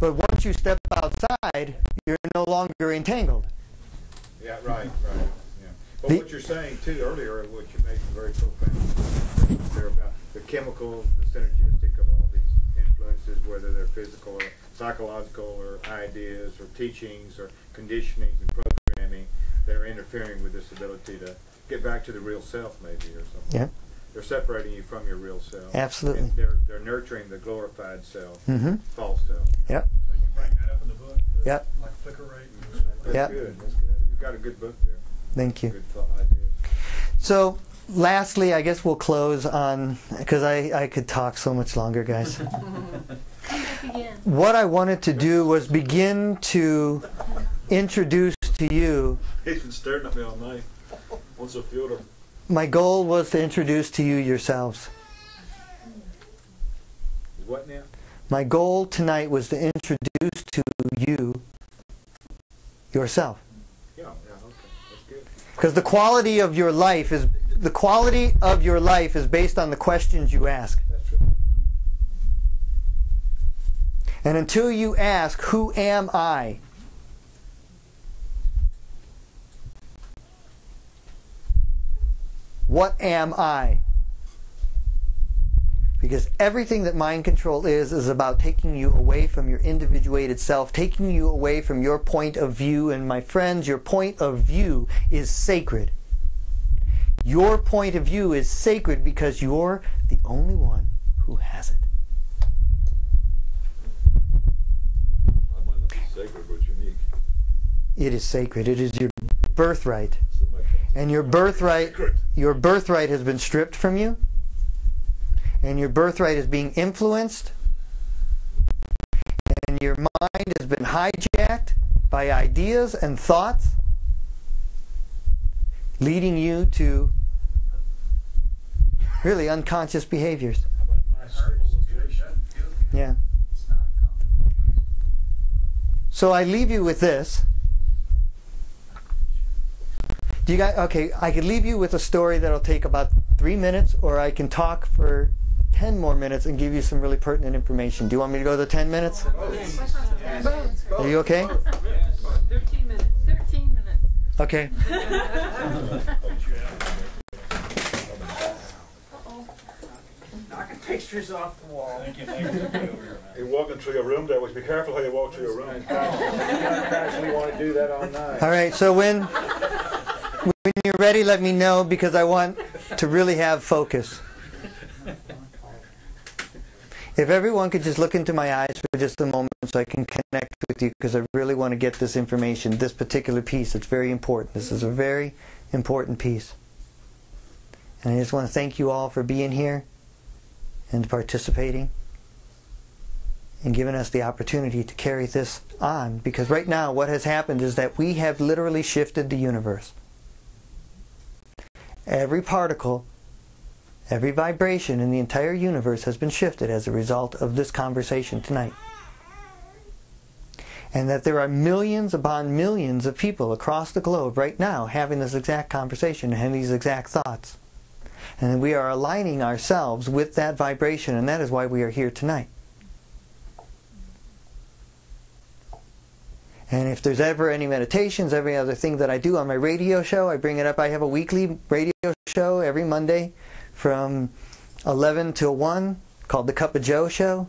But once you step outside, you're no longer entangled. Yeah, right. Yeah. But The- what you're saying too earlier, what you made very profound there about the chemicals, the synergistic of all these influences, whether they're physical or psychological or ideas or teachings or conditionings and programming, they're interfering with this ability to get back to the real self, maybe, or something. Yeah. They're separating you from your real self. Absolutely. And they're nurturing the glorified self, Mm-hmm. false self. Yep. So you bring that up in the book, the, Yep. like flicker rate and stuff. That's Yep. good. That's good. You've got a good book there. Thank you. Good thought ideas. So, lastly, I guess we'll close on, because I could talk so much longer, guys. Come back again. What I wanted to do was begin to introduce to you, He's been staring at me all night. Wants a fielder. my goal was to introduce to you yourselves. What now? My goal tonight was to introduce to you yourself. Yeah, okay. That's good. Because the quality of your life is based on the questions you ask. That's true. And until you ask, who am I? What am I? Because everything that mind control is about taking you away from your individuated self, taking you away from your point of view. And my friends, your point of view is sacred. Your point of view is sacred because you're the only one who has it. I might not be sacred, but unique. It is sacred. It is your birthright. Somebody calls it And your birthright has been stripped from you. And your birthright is being influenced. And your mind has been hijacked by ideas and thoughts, leading you to really unconscious behaviors. How about a nice civilization? Yeah. It's not a comfortable place. So I leave you with this. Do you guys, okay, I could leave you with a story that'll take about 3 minutes, or I can talk for 10 more minutes and give you some really pertinent information. Do you want me to go to 10 minutes? Are you okay? 13 minutes. 13 minutes. Okay. Knocking pictures off the wall. You're walking through your room there. Be careful how you walk through your room. We want to do that all night. All right, so when you're ready, let me know, because I want to really have focus. If everyone could just look into my eyes for just a moment so I can connect with you, because I really want to get this information, this particular piece. It's very important. This is a very important piece. And I just want to thank you all for being here and participating and giving us the opportunity to carry this on. Because right now what has happened is that we have literally shifted the universe. Every particle, every vibration in the entire universe has been shifted as a result of this conversation tonight. And that there are millions upon millions of people across the globe right now having this exact conversation and having these exact thoughts. And we are aligning ourselves with that vibration, and that is why we are here tonight. And if there's ever any meditations, every other thing that I do on my radio show, I bring it up. I have a weekly radio show every Monday from 11 till 1 called The Cup of Joe Show.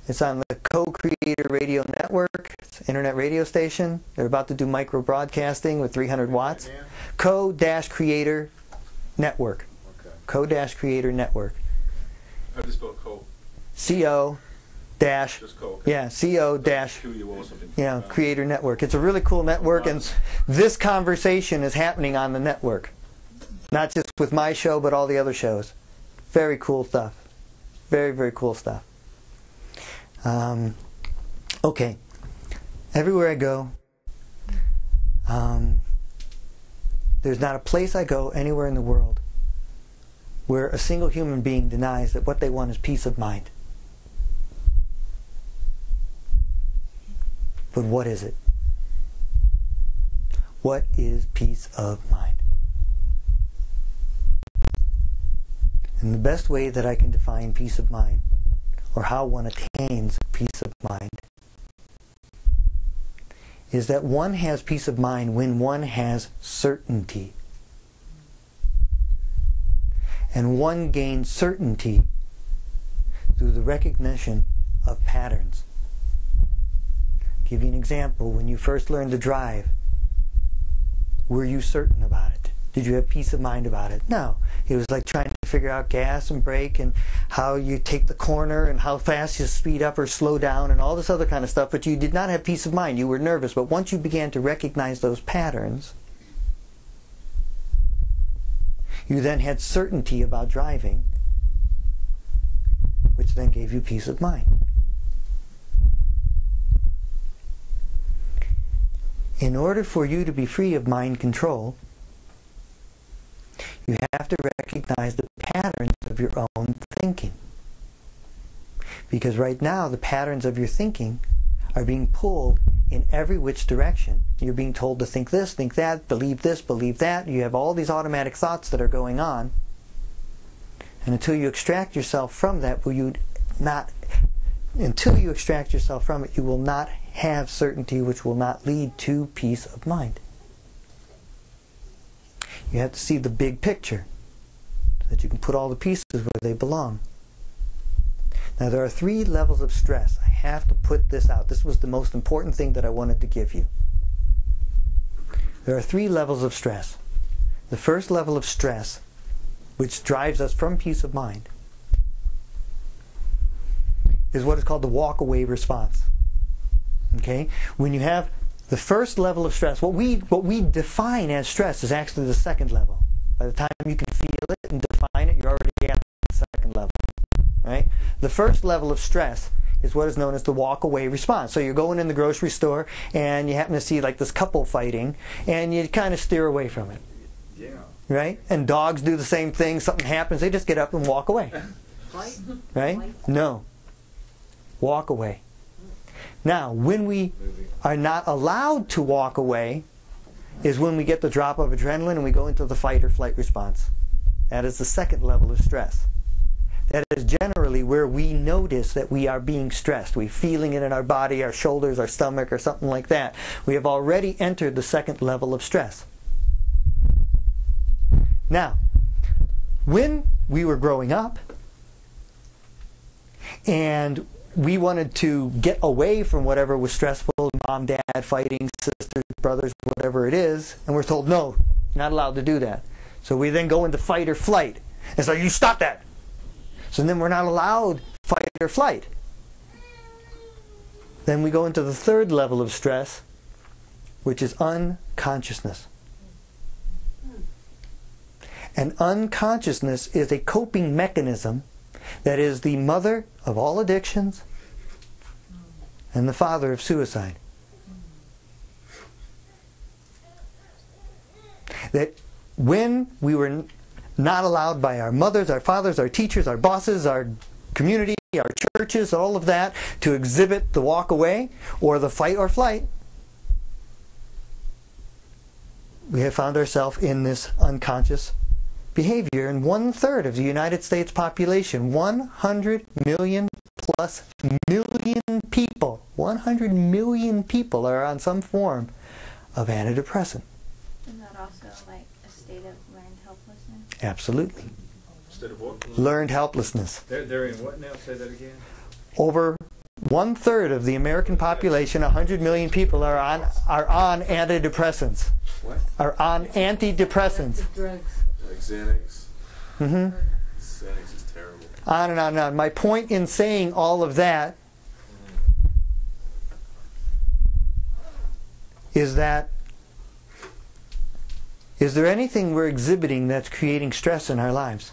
It's on the Co-Creator Radio Network. It's an internet radio station. They're about to do micro broadcasting with 300 watts. Co-Creator Network. Co-Creator Network. How do you spell co? C-O dash, Just co. Okay. yeah, C-O dash, QUO or something. yeah, Creator Network. It's a really cool network, and this conversation is happening on the network. Not just with my show, but all the other shows. Very cool stuff. Very, very cool stuff. Okay. Everywhere I go, there's not a place I go anywhere in the world where a single human being denies that what they want is peace of mind. But what is it? What is peace of mind? And the best way that I can define peace of mind, or how one attains peace of mind, is that one has peace of mind when one has certainty. And one gains certainty through the recognition of patterns. I'll give you an example. When you first learned to drive, were you certain about it? Did you have peace of mind about it? No. It was like trying to figure out gas and brake and how you take the corner and how fast you speed up or slow down and all this other kind of stuff, but you did not have peace of mind. You were nervous. But once you began to recognize those patterns, you then had certainty about driving, which then gave you peace of mind. In order for you to be free of mind control, you have to recognize the patterns of your own thinking. Because right now, the patterns of your thinking are being pulled in every which direction. You're being told to think this, think that, believe this, believe that. You have all these automatic thoughts that are going on. And until you extract yourself from that, you will not have certainty, which will not lead to peace of mind. You have to see the big picture so that you can put all the pieces where they belong. Now, there are 3 levels of stress. I have to put this out. This was the most important thing that I wanted to give you. There are 3 levels of stress. The first level of stress, which drives us from peace of mind, is what is called the walk-away response. Okay? When you have the first level of stress, what we define as stress is actually the second level. By the time you can feel it and define it, you're already at the second level. Right? The first level of stress is what is known as the walk-away response. So you're going in the grocery store and you happen to see like this couple fighting and you kind of steer away from it. Yeah. Right? And dogs do the same thing. Something happens, they just get up and walk away. Fight? Right? No. Walk away. Now, when we are not allowed to walk away is when we get the drop of adrenaline and we go into the fight or flight response. That is the second level of stress. That is generally where we notice that we are being stressed. We're feeling it in our body, our shoulders, our stomach, or something like that. We have already entered the second level of stress. Now, when we were growing up and we wanted to get away from whatever was stressful, mom, dad, fighting, sisters, brothers, whatever it is, and we're told, no, you're not allowed to do that. So we then go into fight or flight. It's like, you stop that. So then we're not allowed fight or flight. Then we go into the third level of stress, which is unconsciousness. And unconsciousness is a coping mechanism that is the mother of all addictions and the father of suicide. That when we were not allowed by our mothers, our fathers, our teachers, our bosses, our community, our churches, all of that, to exhibit the walk away or the fight or flight, we have found ourselves in this unconscious behavior. And 1/3 of the United States population, 100 million plus million people, 100 million people are on some form of antidepressant. Is that also like a state of learned helplessness? Absolutely. Instead of what? Learned helplessness. They're in what now? Say that again. Over 1/3 of the American population, 100 million people, are on antidepressants. What? Are on antidepressants. Drugs. Like Xanax. Mm-hmm. Xanax is terrible. On and on and on. My point in saying all of that is that, is there anything we're exhibiting that's creating stress in our lives?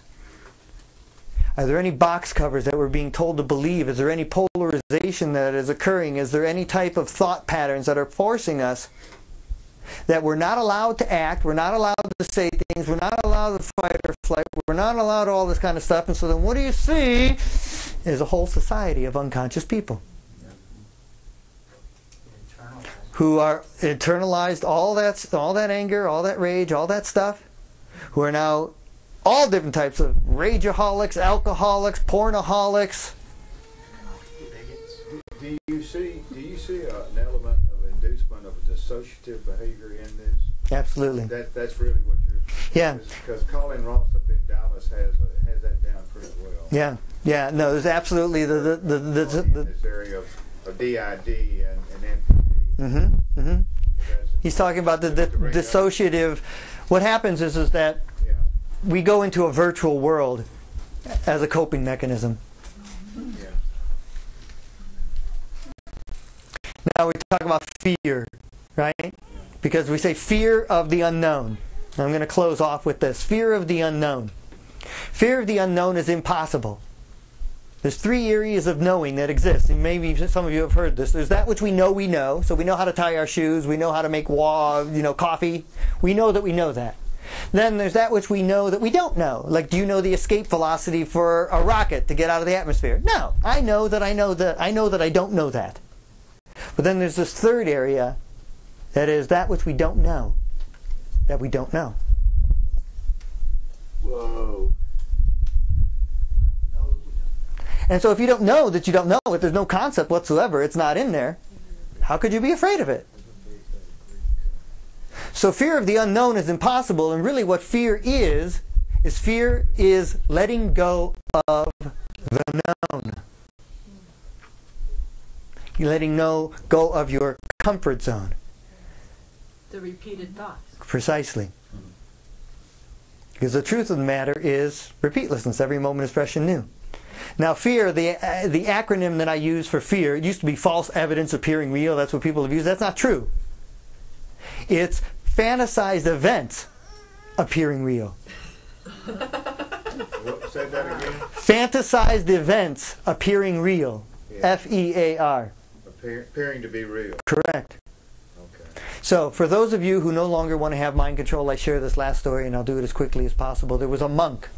Are there any box covers that we're being told to believe? Is there any polarization that is occurring? Is there any type of thought patterns that are forcing us that we're not allowed to act, we're not allowed to say things, we're not allowed to fight or flight, we're not allowed all this kind of stuff? And so then what do you see is a whole society of unconscious people. who are internalized all that anger, all that rage, all that stuff, who are now all different types of rageaholics, alcoholics, pornoholics. Do you see an element of inducement of dissociative behavior in this? Absolutely. That's really what you're. Yeah. Because Colin Ross up in Dallas has that down pretty well. Yeah. Yeah. No, there's absolutely in this area of DID and MPD. Mm-hmm. Mm-hmm. He's talking about the dissociative. What happens is that we go into a virtual world as a coping mechanism. Yeah. Now we talk about fear, right? Because we say fear of the unknown. I'm going to close off with this. Fear of the unknown. Fear of the unknown is impossible. There's 3 areas of knowing that exist, and maybe some of you have heard this. There's that which we know, so we know how to tie our shoes, we know how to make coffee. We know that we know that. Then there's that which we know that we don't know. Like, do you know the escape velocity for a rocket to get out of the atmosphere? No. I know that I know that I don't know that. But then there's this third area that is that which we don't know. That we don't know. Whoa. And so if you don't know that you don't know it, there's no concept whatsoever, it's not in there, how could you be afraid of it? So fear of the unknown is impossible, and really what fear is letting go of the known. You're letting go of your comfort zone. The repeated thoughts. Precisely. Because the truth of the matter is repeatlessness. Every moment is fresh and new. Now fear, the acronym that I use for fear, it used to be false evidence appearing real. That's what people have used. That's not true. It's fantasized events appearing real. Say that again. Fantasized events appearing real. Yeah. FEAR. Appearing to be real. Correct. Okay. So for those of you who no longer want to have mind control, I share this last story and I'll do it as quickly as possible. There was a monk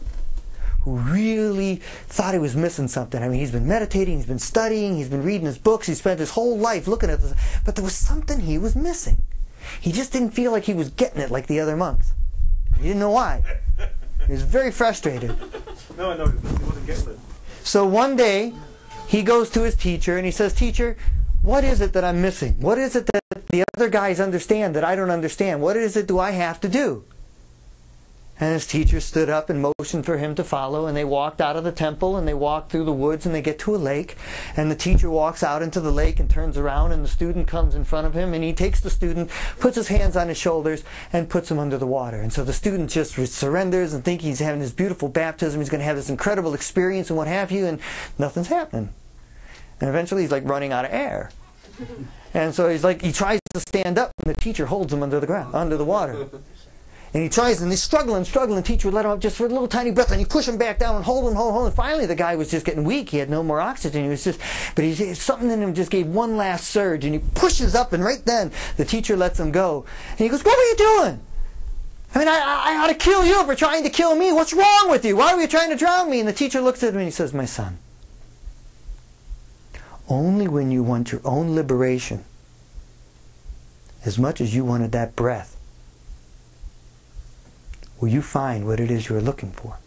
who really thought he was missing something. I mean, he's been meditating, he's been studying, he's been reading his books, he spent his whole life looking at this, but there was something he was missing. He just didn't feel like he was getting it like the other monks. He didn't know why. He was very frustrated. No, he wasn't getting it. So one day, he goes to his teacher and he says, "Teacher, what is it that I'm missing? What is it that the other guys understand that I don't understand? What is it do I have to do?" And his teacher stood up and motioned for him to follow, and they walked out of the temple and they walked through the woods and they get to a lake, and the teacher walks out into the lake and turns around, and the student comes in front of him, and he takes the student, puts his hands on his shoulders and puts him under the water. And so the student just surrenders and thinks he's having this beautiful baptism, he's going to have this incredible experience and what have you, and nothing's happening. And eventually he's like running out of air. And so he tries to stand up, and the teacher holds him under the ground, under the water. And he tries, and he's struggling. The teacher would let him up just for a little tiny breath, and he push him back down and hold him. And finally, the guy was just getting weak. He had no more oxygen. Something in him just gave one last surge, and he pushes up, and right then, the teacher lets him go. And he goes, "What were you doing? I mean, I ought to kill you for trying to kill me. What's wrong with you? Why were you trying to drown me?" And the teacher looks at him, and he says, "My son, only when you want your own liberation, as much as you wanted that breath, will you find what it is you're looking for."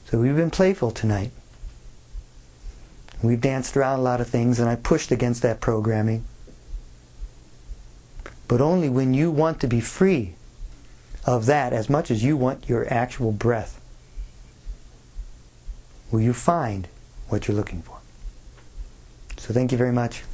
So we've been playful tonight. We've danced around a lot of things, and I pushed against that programming. But only when you want to be free of that as much as you want your actual breath will you find what you're looking for. So thank you very much.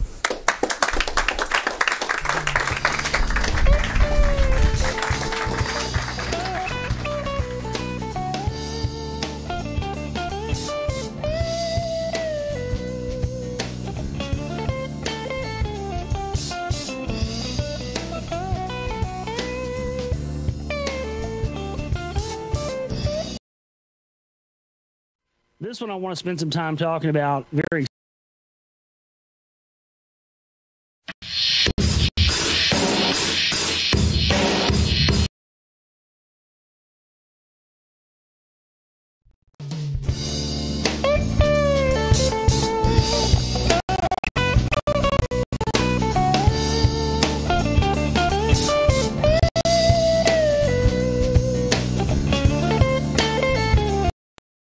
This one I want to spend some time talking about very